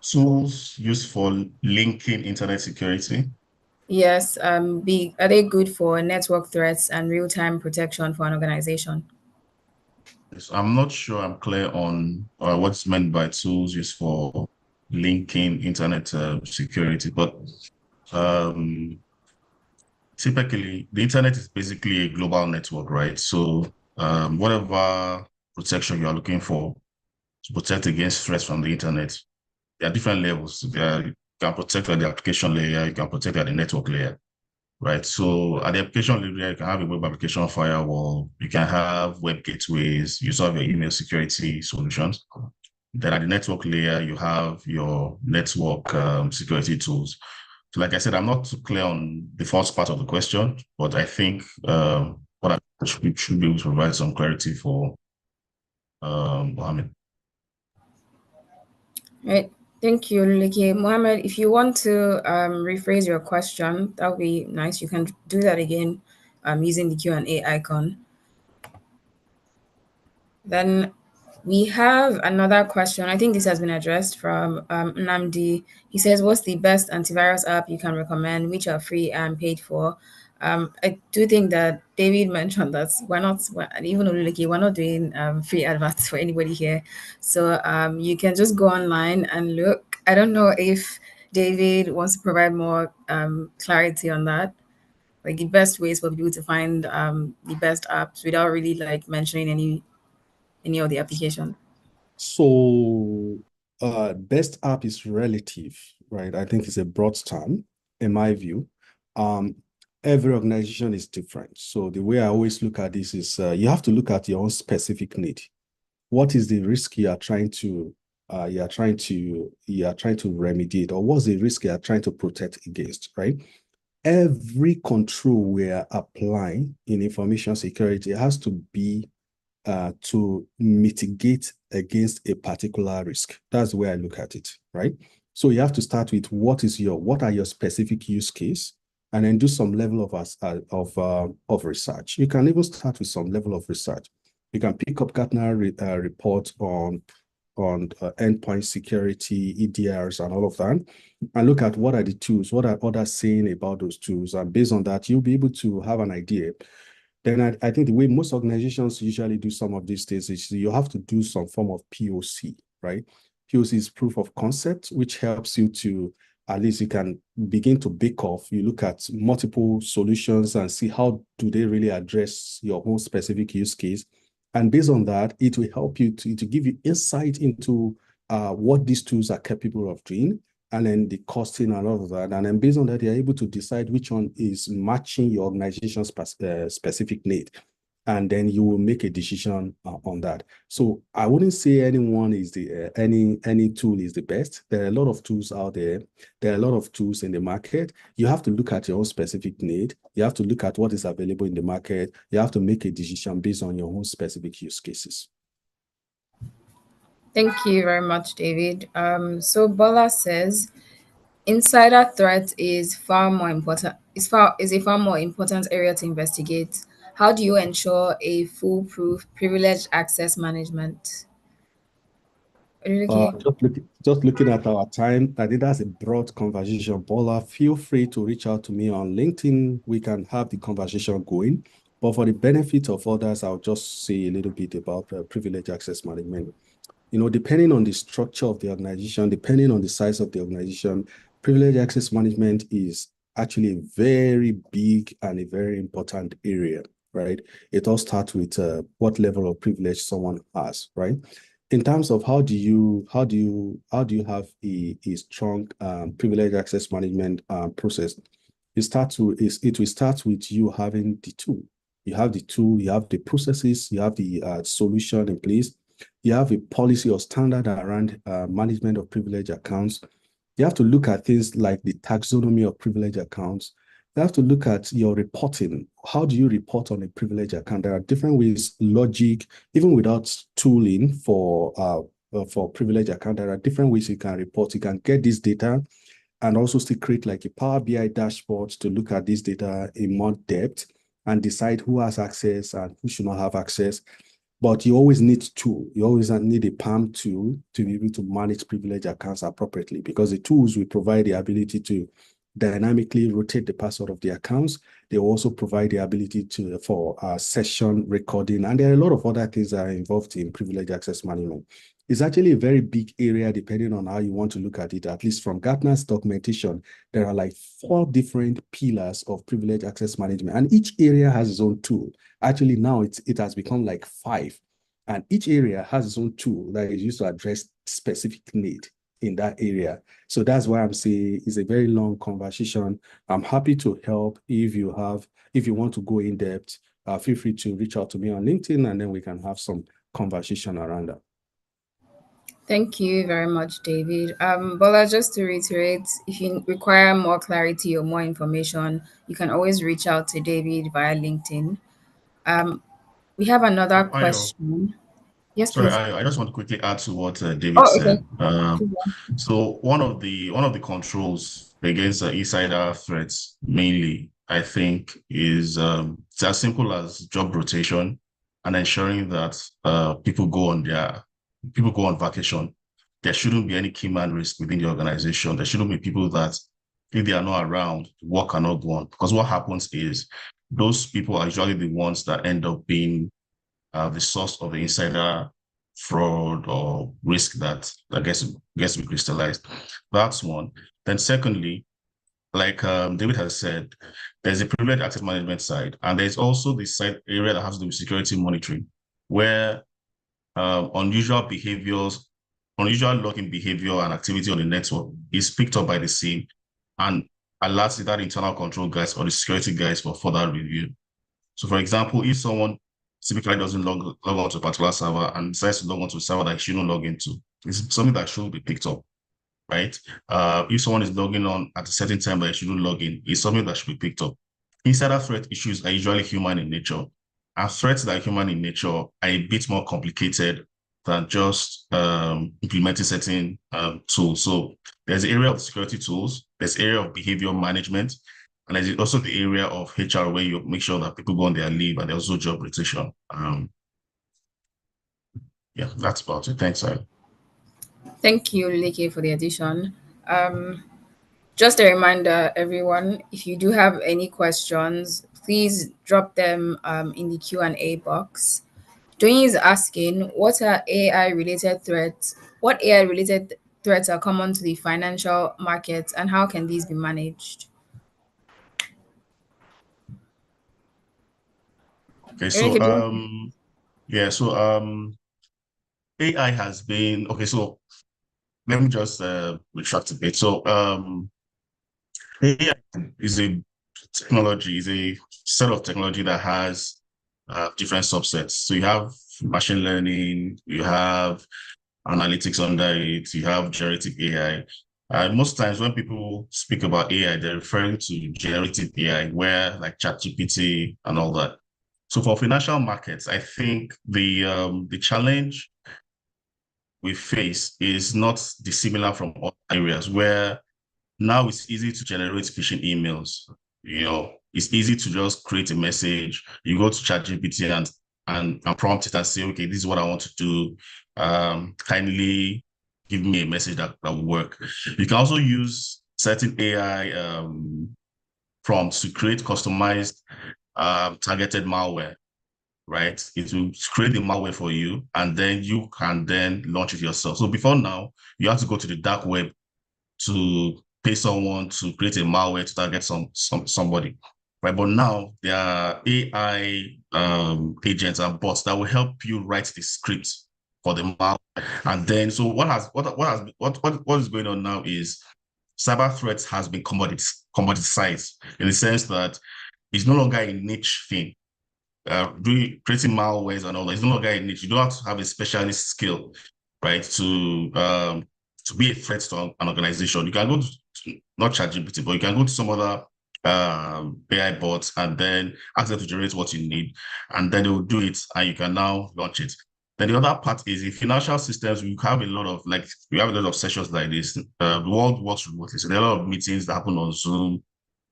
Tools used for linking internet security? Yes, are they good for network threats and real-time protection for an organization? Yes, I'm not sure I'm clear on what's meant by tools used for linking internet security, but typically the internet is basically a global network, right? So whatever protection you're looking for to protect against threats from the internet, there are different levels. You can protect at the application layer, you can protect at the network layer, right? So at the application layer, you can have a web application firewall, you can have web gateways, you have your email security solutions. Then at the network layer, you have your network security tools. So like I said, I'm not too clear on the first part of the question, but I think what I should be able to provide some clarity for Mohammed. Right. Thank you, Oluleke. Mohammed, if you want to rephrase your question, that would be nice. You can do that again using the Q&A icon. Then we have another question. I think this has been addressed from Namdi. He says, what's the best antivirus app you can recommend, which are free and paid for? I do think that David mentioned that even Oluleke, we're not doing free adverts for anybody here. So you can just go online and look. I don't know if David wants to provide more clarity on that, like the best ways for people to find the best apps without really like mentioning any of the application. So best app is relative, right? I think it's a broad term in my view. Every organization is different. So the way I always look at this is you have to look at your own specific need. What is the risk you are trying to remediate, or what's the risk you are trying to protect against, right? Every control we are applying in information security has to be to mitigate against a particular risk. That's the way I look at it, right? So you have to start with what are your specific use case, and then do some level of research. You can even start with some level of research. You can pick up Gartner report on endpoint security, EDRs, and all of that, and look at what are the tools, what are others saying about those tools, and based on that, you'll be able to have an idea. Then I think the way most organizations usually do some of these things is you have to do some form of POC, right? POC is proof of concept, which helps you to, at least you can begin to bake off. You look at multiple solutions and see how do they really address your own specific use case. And based on that, it will help you to give you insight into what these tools are capable of doing, and then the costing and all of that. And then based on that, you're able to decide which one is matching your organization's specific need. And then you will make a decision on that. So I wouldn't say anyone is any tool is the best. There are a lot of tools out there. There are a lot of tools in the market. You have to look at your own specific need. You have to look at what is available in the market. You have to make a decision based on your own specific use cases. Thank you very much, David. So Bola says, insider threat is far more important. Is a far more important area to investigate. How do you ensure a foolproof privileged access management? Okay. Just looking at our time, I think that's a broad conversation. Bola, feel free to reach out to me on LinkedIn. We can have the conversation going. But for the benefit of others, I'll just say a little bit about privileged access management. Depending on the structure of the organization, depending on the size of the organization, privileged access management is actually a very big and a very important area, right? It all starts with what level of privilege someone has, right? In terms of how do you have a strong privileged access management process, it will start with you having the tool. You have the tool, you have the processes, you have the solution in place. You have a policy or standard around management of privileged accounts. You have to look at things like the taxonomy of privileged accounts. You have to look at your reporting. How do you report on a privileged account? There are different ways, logic, even without tooling for privileged account, there are different ways you can report. You can get this data and also still create like a Power BI dashboard to look at this data in more depth and decide who has access and who should not have access. But you always need tool. You always need a PAM tool to be able to manage privileged accounts appropriately, because the tools will provide the ability to dynamically rotate the password of the accounts. They also provide the ability for session recording, and there are a lot of other things that are involved in privileged access management. It's actually a very big area depending on how you want to look at it. At least from Gartner's documentation, there are like 4 different pillars of privileged access management, and each area has its own tool. Actually, now it has become like 5, and each area has its own tool that is used to address specific need in that area. So that's why I'm saying it's a very long conversation. I'm happy to help if you want to go in depth. Feel free to reach out to me on LinkedIn, and then we can have some conversation around that. Thank you very much, David. Bola, just to reiterate, if you require more clarity or more information, you can always reach out to David via LinkedIn. We have another question. Yes, Sorry, please. I just want to quickly add to what David Oh, said. okay. So one of the controls against insider threats mainly, I think, is it's as simple as job rotation and ensuring that people go on vacation. There shouldn't be any key man risk within the organization. There shouldn't be people that, if they are not around, work cannot go on. Because what happens is those people are usually the ones that end up being the source of the insider fraud or risk that gets to be crystallized. That's one. Then secondly, like David has said, there's a privileged access management side, and there's also the side area that has to do with security monitoring, where unusual logging behavior and activity on the network is picked up by the SIEM and alerts that internal control guys or the security guys for further review. So for example, if someone typically doesn't log on to a particular server and decides to log on to a server that you shouldn't log into, it's something that should be picked up, right? If someone is logging on at a certain time that you shouldn't log in, it's something that should be picked up. Insider threat issues are usually human in nature. and threats that are human in nature are a bit more complicated than just implementing certain tools. So there's the area of security tools, there's the area of behavior management, and there's also the area of HR where you make sure that people go on their leave and there's also job rotation. Yeah, that's about it. Thanks, Simon. Thank you, Leke, for the addition. Just a reminder, everyone, if you do have any questions, please drop them in the Q&A box. Doyin is asking, what AI-related threats are common to the financial markets, and how can these be managed? Okay, so AI has been so let me just retract a bit. So AI is a technology, is a set of technology that has different subsets. So you have machine learning, you have analytics under it, you have generative AI. Most times when people speak about AI, they're referring to generative AI, where like ChatGPT and all that. So for financial markets, I think the challenge we face is not dissimilar from other areas where now it's easy to generate phishing emails. It's easy to just create a message. You go to ChatGPT and prompt it and say, okay, this is what I want to do. Kindly give me a message that will work. You can also use certain AI prompts to create customized targeted malware, right? It will create the malware for you, and then you can then launch it yourself. So before now, you have to go to the dark web to pay someone to create a malware to target somebody, right? But now there are AI agents and bots that will help you write the script for the malware. And then, so what is going on now is cyber threats has been commoditized in the sense that it's no longer a niche thing. Creating malwares and all that, it's no longer a niche. You don't have to have a specialist skill, right, to be a threat to an organization. You can go to not ChatGPT, but you can go to some other AI bots and then ask them to generate what you need, and then they will do it, and you can now launch it. Then the other part is in financial systems, we have a lot of sessions like this. The world works remotely, so there are a lot of meetings that happen on Zoom.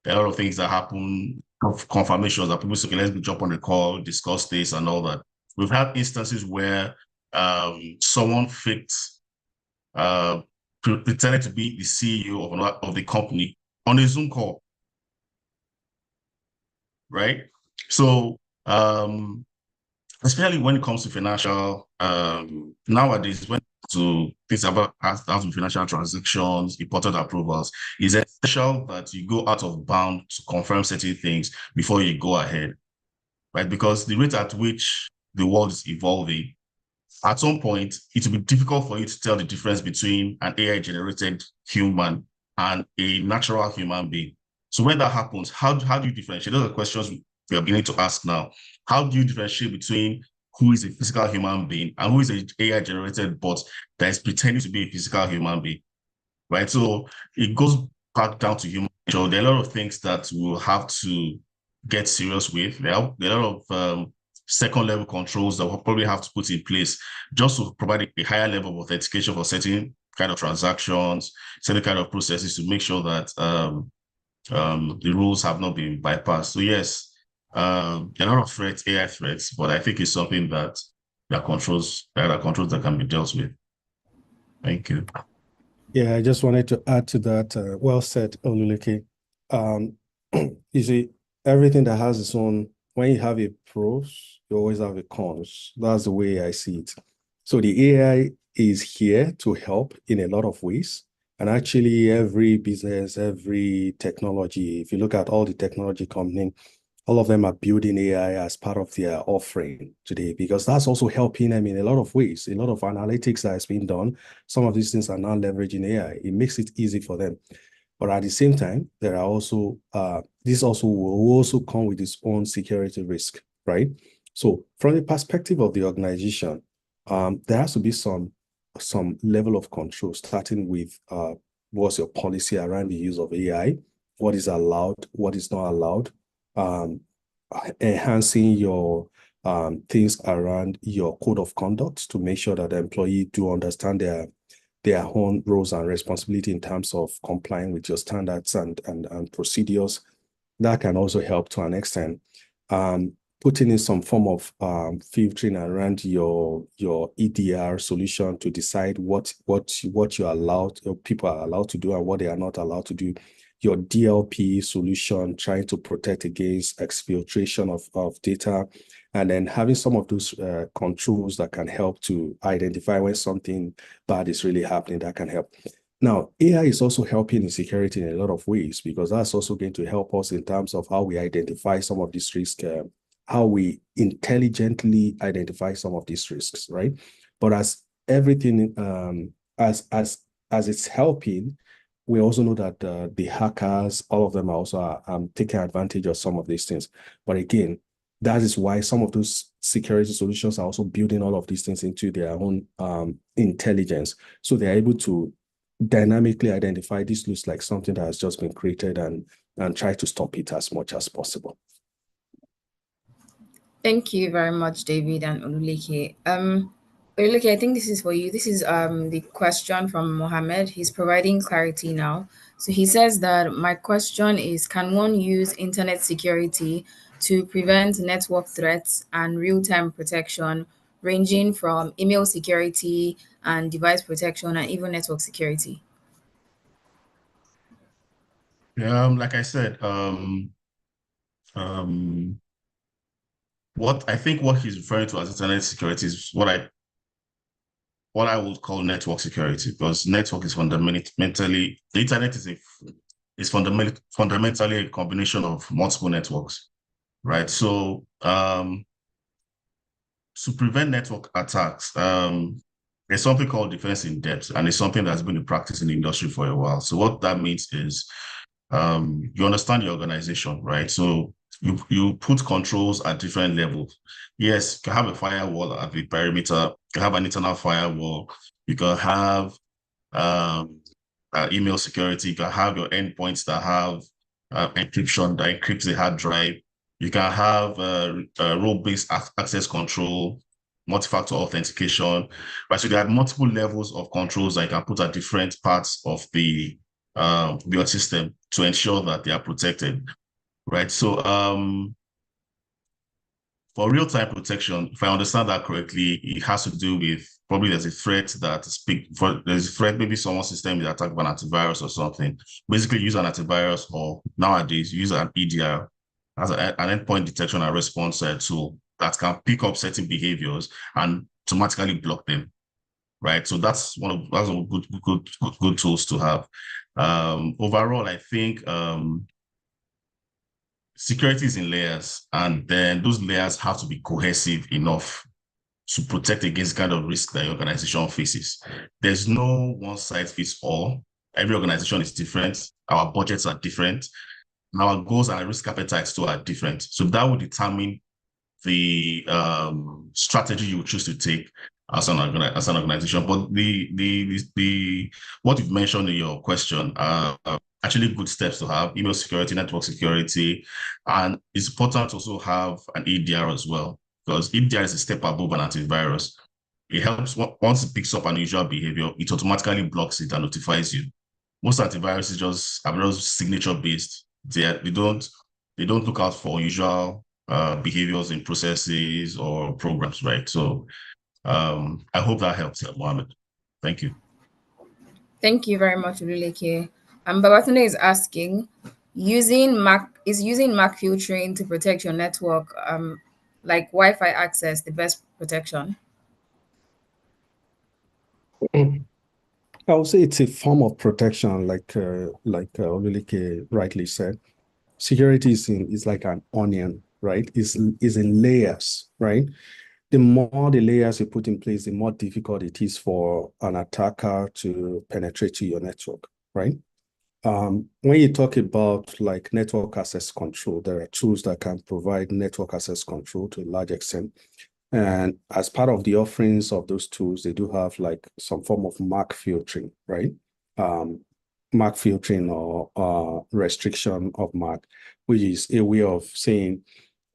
There are a lot of things that happen, confirmations that people say, okay, let's jump on the call, discuss this and all that. We've had instances where someone faked, pretended to be the CEO of the company on a Zoom call, right? So, especially when it comes to financial, nowadays, when to things about financial transactions, important approvals, it's essential that you go out of bound to confirm certain things before you go ahead, right? Because the rate at which the world is evolving, at some point, it will be difficult for you to tell the difference between an AI-generated human and a natural human being. So when that happens, how do you differentiate? Those are questions we are beginning to ask now. How do you differentiate between who is a physical human being and who is an AI-generated bot that is pretending to be a physical human being, right? So it goes back down to human nature. There are a lot of things that we'll have to get serious with. There are a lot of second-level controls that we'll probably have to put in place just to provide a higher level of authentication for certain kind of transactions, certain kind of processes to make sure that the rules have not been bypassed. So yes, there are a lot of threats, AI threats, but I think it's something that there are controls that can be dealt with. Thank you. Yeah, I just wanted to add to that. Well said, Oluleke. You see, everything that has its own, when you have a pros, you always have a cons. That's the way I see it. So the AI is here to help in a lot of ways. And actually, every business, every technology, if you look at all the technology companies, all of them are building AI as part of their offering today, because that's also helping them in a lot of ways. A lot of analytics that has been done, some of these things are now leveraging AI. It makes it easy for them. But at the same time, there are also, this also will also come with its own security risk, right? So from the perspective of the organization, there has to be some level of control, starting with what's your policy around the use of AI, what is allowed, what is not allowed, enhancing your things around your code of conduct to make sure that the employee do understand their own roles and responsibility in terms of complying with your standards and procedures. That can also help to an extent. Putting in some form of filtering around your EDR solution to decide what you're allowed, people are allowed to do and what they are not allowed to do. Your DLP solution, trying to protect against exfiltration of data, and then having some of those controls that can help to identify when something bad is really happening, that can help. Now, AI is also helping in security in a lot of ways, because that's also going to help us in terms of how we identify some of these risks, how we intelligently identify some of these risks, right? But as everything, as it's helping, we also know that the hackers, all of them are also taking advantage of some of these things. But again, that is why some of those security solutions are also building all of these things into their own intelligence. So they're able to dynamically identify this looks like something that has just been created and try to stop it as much as possible. Thank you very much, David and Oluleke. Oluleke, I think this is for you. This is the question from Mohammed. He's providing clarity now. So he says that my question is, can one use internet security to prevent network threats and real-time protection, ranging from email security and device protection and even network security? Like I said, what he's referring to as internet security is what I would call network security, because network is fundamentally, the internet is fundamentally a combination of multiple networks, right? So to prevent network attacks, there's something called defense in depth, and it's something that's been in practice in the industry for a while. So what that means is you understand your organization, right? So you put controls at different levels. Yes, you can have a firewall at the perimeter, you can have an internal firewall, you can have email security, you can have your endpoints that have encryption that encrypts the hard drive, you can have role-based access control, multi-factor authentication, right? So there are multiple levels of controls that you can put at different parts of the your system to ensure that they are protected, right? So for real-time protection, if I understand that correctly, it has to do with probably there's a threat maybe someone's system is attacked by an antivirus or something. Basically, use an antivirus, or nowadays use an EDR as an endpoint detection and response tool that can pick up certain behaviors and automatically block them, right? So that's one of good tools to have. Overall, I think security is in layers, and then those layers have to be cohesive enough to protect against the kind of risk that your organization faces. There's no one size fits all. Every organization is different. Our budgets are different. Our goals and risk appetites too are different. So that will determine the strategy you choose to take as an organization. But the what you've mentioned in your question are actually good steps to have: email security, network security, and it's important to also have an EDR as well, because EDR is a step above an antivirus. It helps once it picks up unusual behavior, it automatically blocks it and notifies you. Most antivirus is just signature based. They don't look out for unusual behaviors in processes or programs, right? So I hope that helps, Mohammed. Thank you. Thank you very much, Oluleke. Babatunde is asking, using MAC filtering to protect your network, like Wi-Fi access, the best protection? I would say it's a form of protection, like Oluleke rightly said. Security is like an onion, right? Is in layers, right? The more the layers you put in place, the more difficult it is for an attacker to penetrate to your network, right? When you talk about like network access control, there are tools that can provide network access control to a large extent. And as part of the offerings of those tools, they do have like some form of MAC filtering, right? MAC filtering or restriction of MAC, which is a way of saying,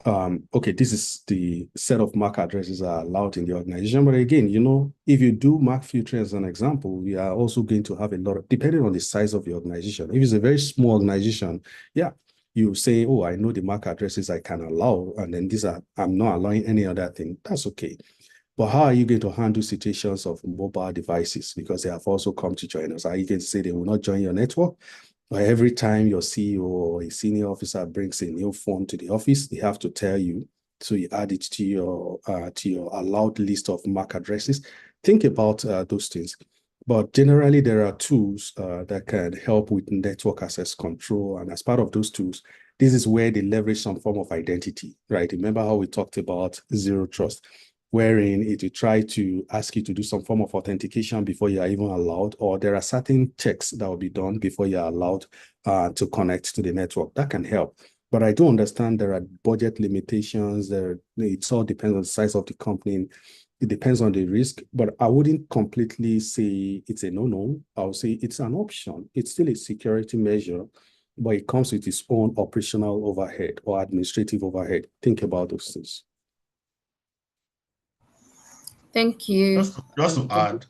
okay, this is the set of MAC addresses are allowed in the organization. But again, if you do MAC filtering as an example, we are also going to have a lot of, depending on the size of the organization. If it's a very small organization, yeah, you say, oh, I know the MAC addresses I can allow, and then I'm not allowing any other thing. That's okay. But how are you going to handle situations of mobile devices? Because they have also come to join us. Are you going to say they will not join your network? Or every time your CEO or a senior officer brings a new phone to the office, they have to tell you, so you add it to your allowed list of MAC addresses. Think about those things. But generally, there are tools that can help with network access control. And as part of those tools, this is where they leverage some form of identity, right? Remember how we talked about zero trust, wherein it will try to ask you to do some form of authentication before you are even allowed, or there are certain checks that will be done before you are allowed to connect to the network. That can help. But I do understand there are budget limitations. It all depends on the size of the company. It depends on the risk, but I wouldn't completely say it's a no-no. I'll say it's an option. It's still a security measure, but it comes with its own operational overhead or administrative overhead. Think about those things. Thank you. Just to add,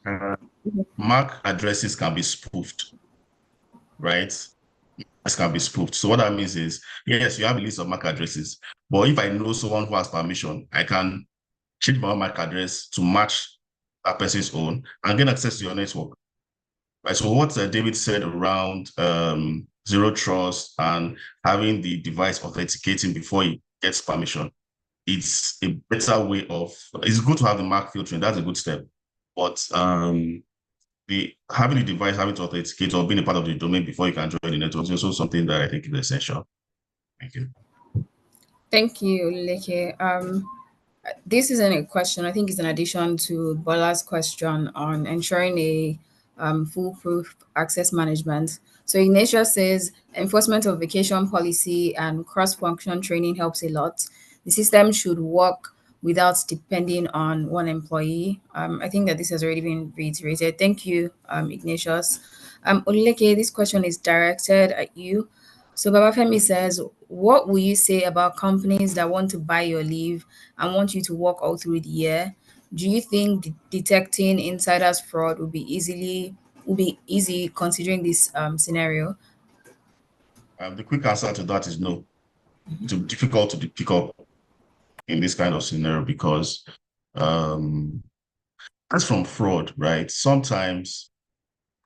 MAC addresses can be spoofed, right? It can be spoofed. So what that means is, yes, you have a list of MAC addresses, but if I know someone who has permission, I can change my MAC address to match that person's own and gain access to your network. Right. So what David said around zero trust and having the device authenticating before he gets permission, it's a better way of, it's good to have the MAC filtering. That's a good step. But having the device having to authenticate or being a part of the domain before you can join the network is also something that I think is essential. Thank you. Thank you, Leke. This isn't a question. I think it's an addition to Bola's question on ensuring a foolproof access management. So Ignatius says enforcement of vacation policy and cross-function training helps a lot. The system should work without depending on one employee. I think that this has already been reiterated. Thank you, Ignatius. Oleke, this question is directed at you. So Babafemi says, what will you say about companies that want to buy your leave and want you to work all through the year? Do you think detecting insiders fraud will be easy considering this scenario? The quick answer to that is no. It's difficult to pick up in this kind of scenario because that's from fraud, right? Sometimes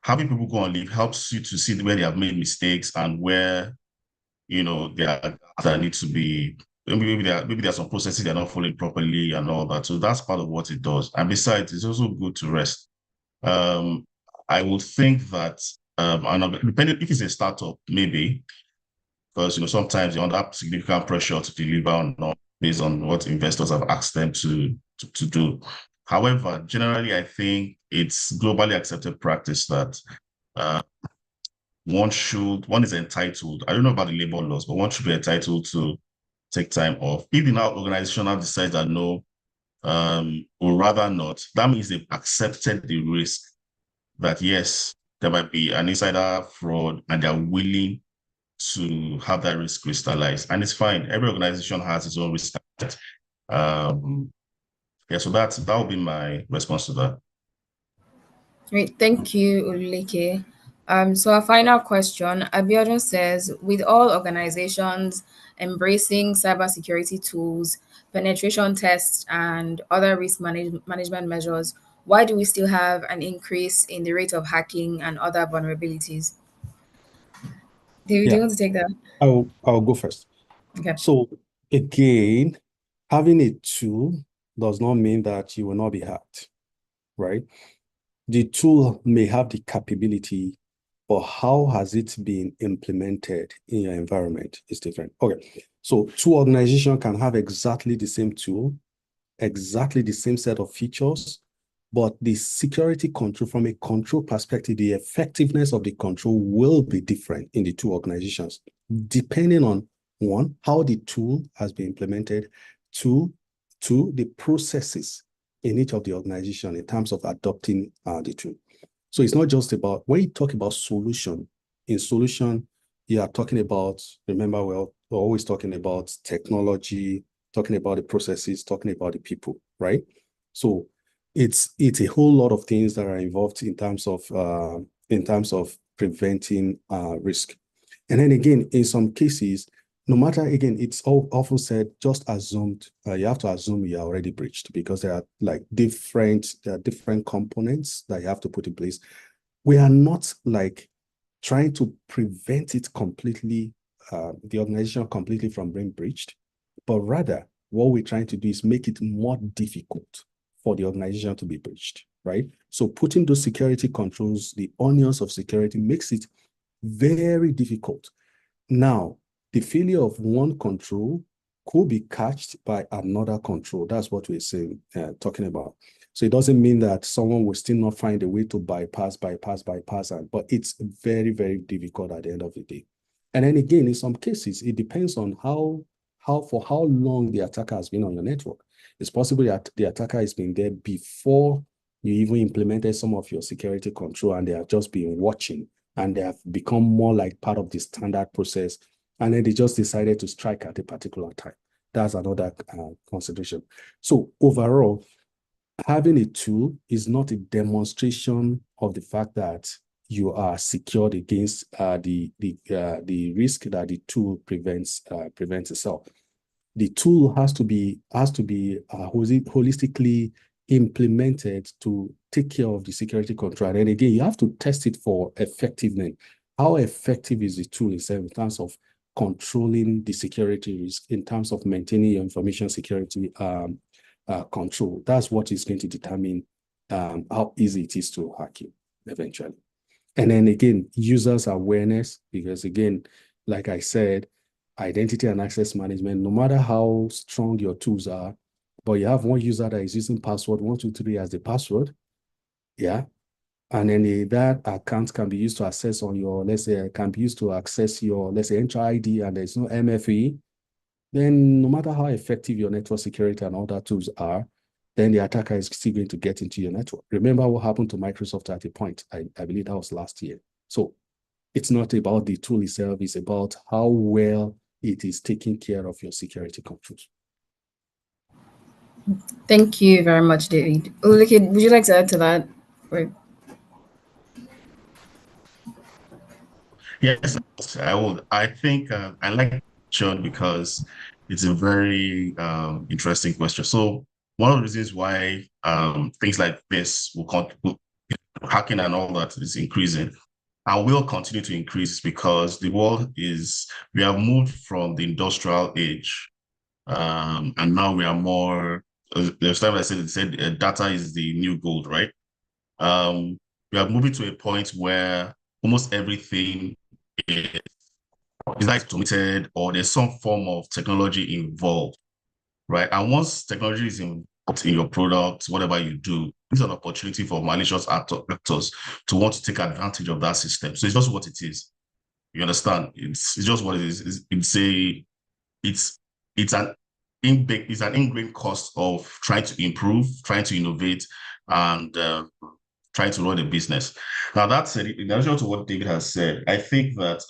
having people go on leave helps you to see where they have made mistakes and where, there need to be, maybe there are some processes they're not following properly and all that. So that's part of what it does. And besides, it's also good to rest. I would think that, depending if it's a startup, maybe, because, sometimes you're under significant pressure to deliver or not based on what investors have asked them to do. However, generally, I think it's globally accepted practice that one is entitled, I don't know about the labor laws, but one should be entitled to take time off. If the now organization now decides that no, or rather not, that means they've accepted the risk that yes, there might be an insider fraud and they're willing to have that risk crystallized. And it's fine. Every organization has its own risk. So that would be my response to that. Great, thank you, Ulike. So our final question, Abiodun says, with all organizations embracing cybersecurity tools, penetration tests, and other risk management measures, why do we still have an increase in the rate of hacking and other vulnerabilities? Do you want to take that? I'll go first. Okay. So again, having a tool does not mean that you will not be hacked, right? The tool may have the capability, but how has it been implemented in your environment is different. Okay, so two organizations can have exactly the same tool, exactly the same set of features, but the security control from a control perspective, the effectiveness of the control will be different in the two organizations, depending on one, how the tool has been implemented, two, the processes in each of the organization in terms of adopting the tool. So it's not just about, when you talk about solution, in solution, you are talking about, remember, we're always talking about technology, talking about the processes, talking about the people, right? So it's a whole lot of things that are involved in terms of preventing risk. And then again, in some cases, no matter, again, it's often said, just assumed, you have to assume you are already breached, because there are like different components that you have to put in place. We are not like trying to prevent it completely, the organization completely from being breached, but rather what we're trying to do is make it more difficult for the organization to be breached, right? So putting those security controls, the onions of security, makes it very difficult. Now, the failure of one control could be catched by another control. That's what we're saying, talking about. So it doesn't mean that someone will still not find a way to bypass, but it's very, very difficult at the end of the day. And then again, in some cases, it depends on for how long the attacker has been on your network. It's possible that the attacker has been there before you even implemented some of your security control, and they have just been watching, and they have become more like part of the standard process, and then they just decided to strike at a particular time. That's another consideration. So overall, having a tool is not a demonstration of the fact that you are secured against the risk that the tool prevents itself. The tool has to be holistically implemented to take care of the security control. And again, you have to test it for effectiveness. How effective is the tool itself in terms of controlling the security risk, in terms of maintaining your information security control? That's what is going to determine how easy it is to hack you eventually. And then again, users awareness, because again, like I said, identity and access management, no matter how strong your tools are, but you have one user that is using password 123 as the password, yeah, and then that account can be used to access on your, let's say, can be used to access your, let's say, Enter ID, and there's no MFA, then no matter how effective your network security and all that tools are, then the attacker is still going to get into your network. Remember what happened to Microsoft at a point? I believe that was last year. So it's not about the tool itself, it's about how well it is taking care of your security controls. Thank you very much, David. Ulrike, would you like to add to that? Or... Yes, I would. I think I like John because it's a very interesting question. So one of the reasons why things like this hacking and all that is increasing and will continue to increase because the world we have moved from the industrial age, and now we are more. There's time I said data is the new gold, right? We are moving to a point where almost everything is either automated or there's some form of technology involved, right? And once technology is involved in your product, whatever you do, it's an opportunity for malicious actors to want to take advantage of that system. So it's just what it is. You understand? It's just what it is. It's an ingrained cost of trying to improve, trying to innovate, and trying to run a business. Now, that said, in addition to what David has said, I think that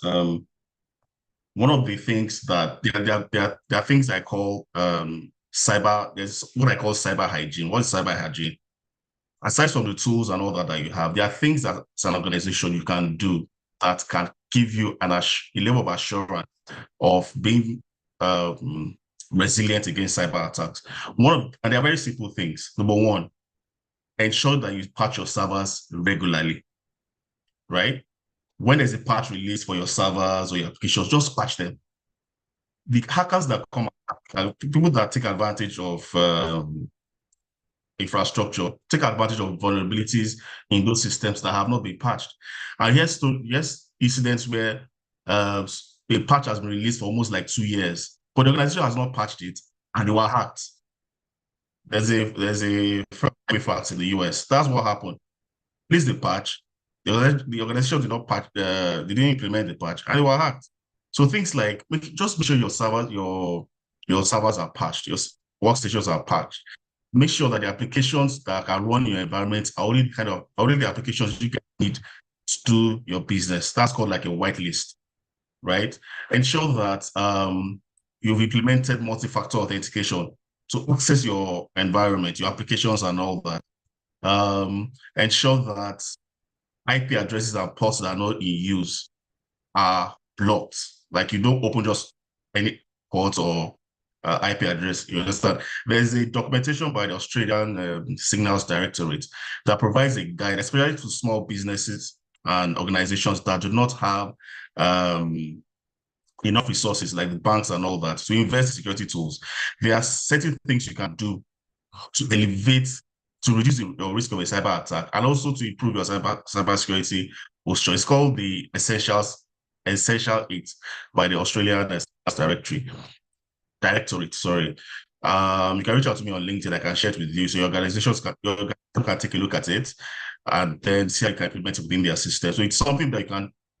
one of the things that there are things I call there's what I call cyber hygiene. What is cyber hygiene? Aside from the tools and all that you have, there are things that as an organization you can do that can give you a level of assurance of being resilient against cyber attacks. And they are very simple things. Number one, ensure that you patch your servers regularly, right? When there's a patch release for your servers or your applications, just patch them. The hackers that come, people that take advantage of infrastructure, take advantage of vulnerabilities in those systems that have not been patched. And yes, incidents where a patch has been released for almost like 2 years, but the organization has not patched it and they were hacked. There's a fact in the US. That's what happened. Release the patch. The organization did not patch. They didn't implement the patch, and they were hacked. So things like just make sure your servers are patched, your workstations are patched. Make sure that the applications that can run your environment are only the applications you need to do your business. That's called like a whitelist, right? Ensure that you've implemented multi-factor authentication to access your environment, your applications and all that. Ensure that IP addresses and ports that are not in use are blocked. Like you don't open just any port or IP address, you understand? There's a documentation by the Australian Signals Directorate that provides a guide, especially to small businesses and organizations that do not have enough resources like the banks and all that to invest in security tools. There are certain things you can do to elevate, to reduce your risk of a cyber attack and also to improve your cybersecurity posture. It's called the Essential 8 by the Australian Directorate. Sorry. You can reach out to me on LinkedIn. I can share it with you. So your organizations can take a look at it and then see how you can implement it within their system. So it's something that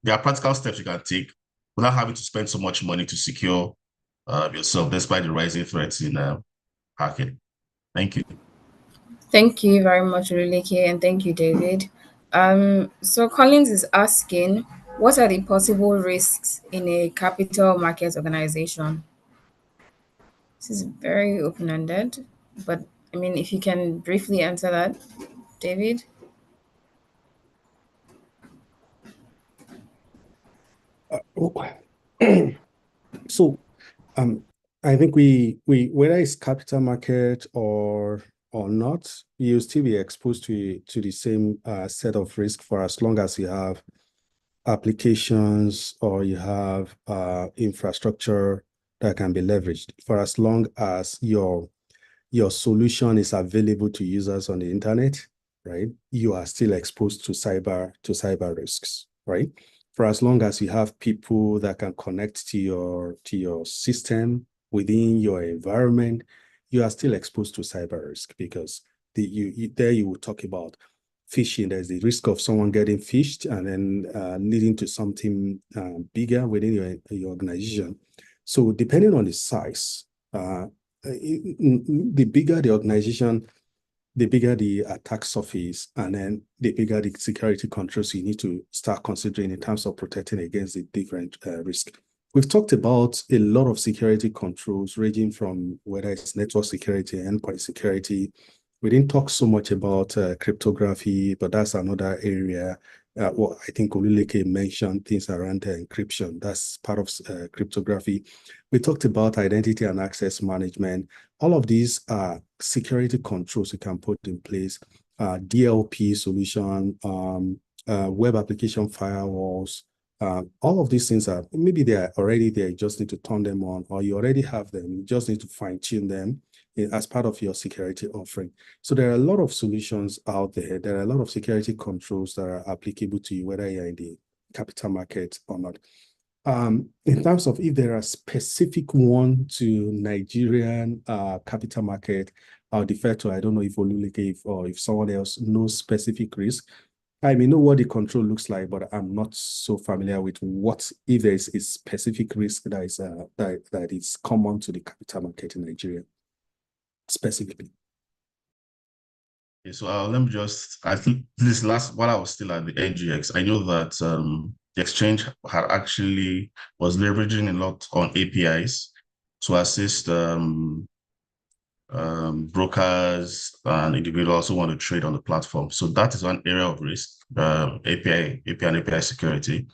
there are practical steps you can take without having to spend so much money to secure yourself, despite the rising threats in hacking. Thank you. Thank you very much, Oluleke, and thank you, David. So Collins is asking, what are the possible risks in a capital markets organization? This is very open-ended, but I mean, if you can briefly answer that, David. So, I think we whether it's capital market or not, you'll still be exposed to the same set of risk for as long as you have applications or you have infrastructure that can be leveraged. For as long as your solution is available to users on the internet, right? You are still exposed to cyber risks, right? For as long as you have people that can connect to your system within your environment, you are still exposed to cyber risk because there you will talk about phishing. There's the risk of someone getting phished and then leading to something bigger within your organization. So depending on the size, the bigger the organization, the bigger the attack surface, and then the bigger the security controls you need to start considering in terms of protecting against the different risks. We've talked about a lot of security controls ranging from whether it's network security, endpoint security. We didn't talk so much about cryptography, but that's another area. Well, I think Oluleke mentioned things around encryption. That's part of cryptography. We talked about identity and access management. All of these are security controls you can put in place. DLP solution, web application firewalls. All of these things are, maybe they are already there, you just need to turn them on, or you already have them, you just need to fine tune them as part of your security offering. So there are a lot of solutions out there. There are a lot of security controls that are applicable to you, whether you're in the capital market or not. In terms of if there are specific one to Nigerian capital market, I'll defer to, I don't know if Oluleke or if someone else knows specific risk. I may know what the control looks like, but I'm not so familiar with what, if there is a specific risk that is that is common to the capital market in Nigeria specifically. Okay, so let me just, I think this last, while I was still at the NGX, I know that the exchange was leveraging a lot on APIs to assist brokers and individuals who want to trade on the platform. So that is one area of risk, API and API security,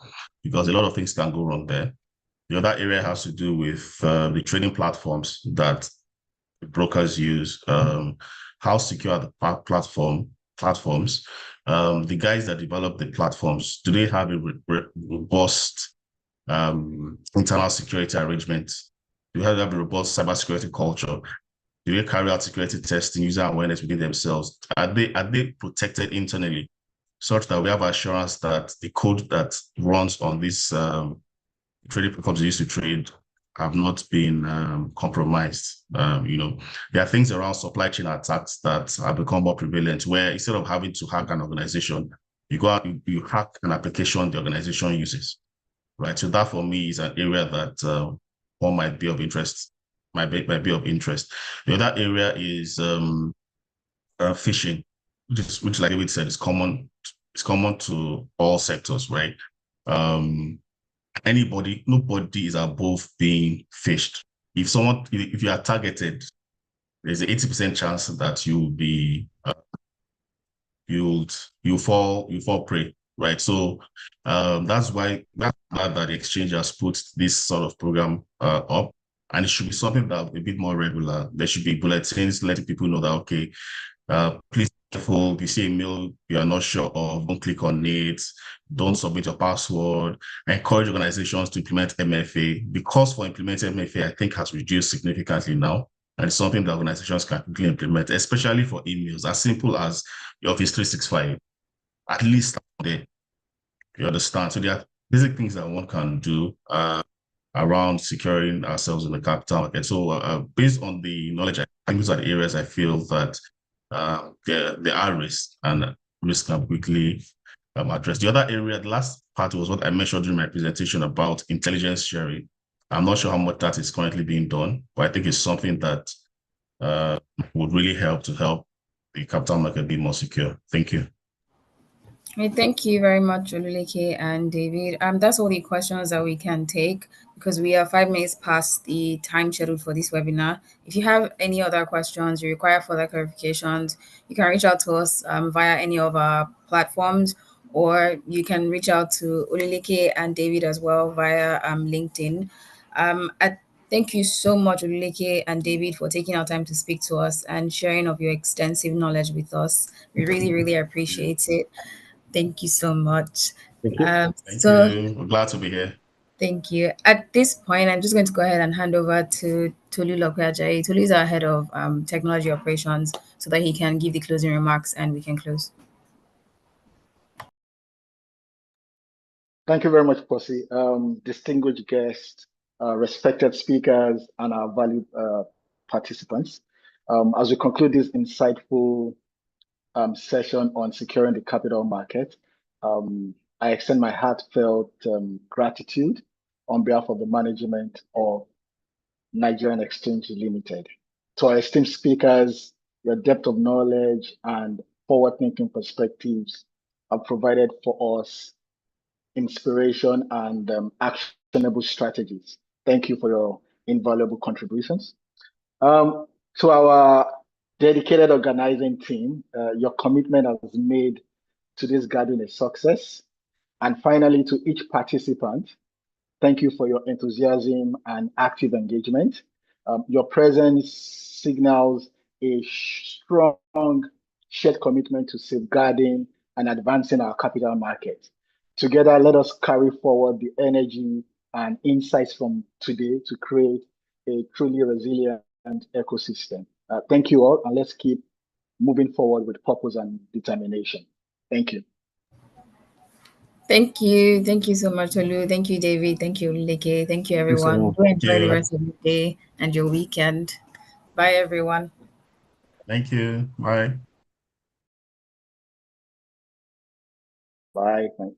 because a lot of things can go wrong there. The other area has to do with the trading platforms that the brokers use, how secure are the platforms. The guys that develop the platforms, do they have a robust internal security arrangement? Do they have a robust cybersecurity culture? Do they carry out security testing, user awareness within themselves? Are they protected internally, such that we have assurance that the code that runs on these trading platforms used to trade have not been compromised? There are things around supply chain attacks that have become more prevalent, where instead of having to hack an organization, you go out, you hack an application the organization uses, right? So that for me is an area that one might be of interest. Might be of interest. The other area is phishing, which, like David said, is common. It's common to all sectors, right? Nobody is above being phished. if you are targeted, there's an 80% chance that you'll be you'll fall prey, right? So that's why that the exchange has put this sort of program up, and it should be something that a bit more regular. There should be bulletins letting people know that, okay, please be careful. If you see a mail you are not sure of, don't click on it, don't submit your password. I encourage organizations to implement MFA, because for implementing MFA, I think has reduced significantly now. And it's something that organizations can quickly implement, especially for emails, as simple as your Office 365, at least there. You understand? So there are basic things that one can do around securing ourselves in the capital market. So based on the knowledge, I think these are the areas I feel that there are risks, and risks can quickly addressed. The other area, the last part, was what I mentioned during my presentation about intelligence sharing. I'm not sure how much that is currently being done, but I think it's something that would really help the capital market be more secure. Thank you. Thank you very much, Oluleke and David. That's all the questions that we can take, because we are 5 minutes past the time scheduled for this webinar. If you have any other questions, you require further clarifications, you can reach out to us via any of our platforms, or you can reach out to Oluleke and David as well via LinkedIn. Thank you so much, Oluleke and David, for taking our time to speak to us and sharing of your extensive knowledge with us. We really, really appreciate it. Thank you so much. Thank you. Thank So you. We're glad to be here. thank you. At this point, I'm just going to go ahead and hand over to Tolu Lokweajayi. Tolu is our head of technology operations, so that he can give the closing remarks and we can close. Thank you very much, Percy. Distinguished guests, respected speakers, and our valued participants. As we conclude this insightful session on securing the capital market, I extend my heartfelt gratitude on behalf of the management of Nigerian Exchange Limited. To our esteemed speakers, your depth of knowledge and forward-thinking perspectives have provided for us inspiration and actionable strategies. Thank you for your invaluable contributions. To our dedicated organizing team, your commitment has made today's gathering a success. And finally, to each participant, thank you for your enthusiasm and active engagement. Your presence signals a strong shared commitment to safeguarding and advancing our capital market. Together, let us carry forward the energy and insights from today to create a truly resilient ecosystem. Thank you all, and let's keep moving forward with purpose and determination. Thank you. Thank you. Thank you so much, Tolu. Thank you, David. Thank you, Oluleke. Thank you, everyone. Do enjoy the rest of your day and your weekend. Bye, everyone. Thank you. Bye. Bye. Thank you.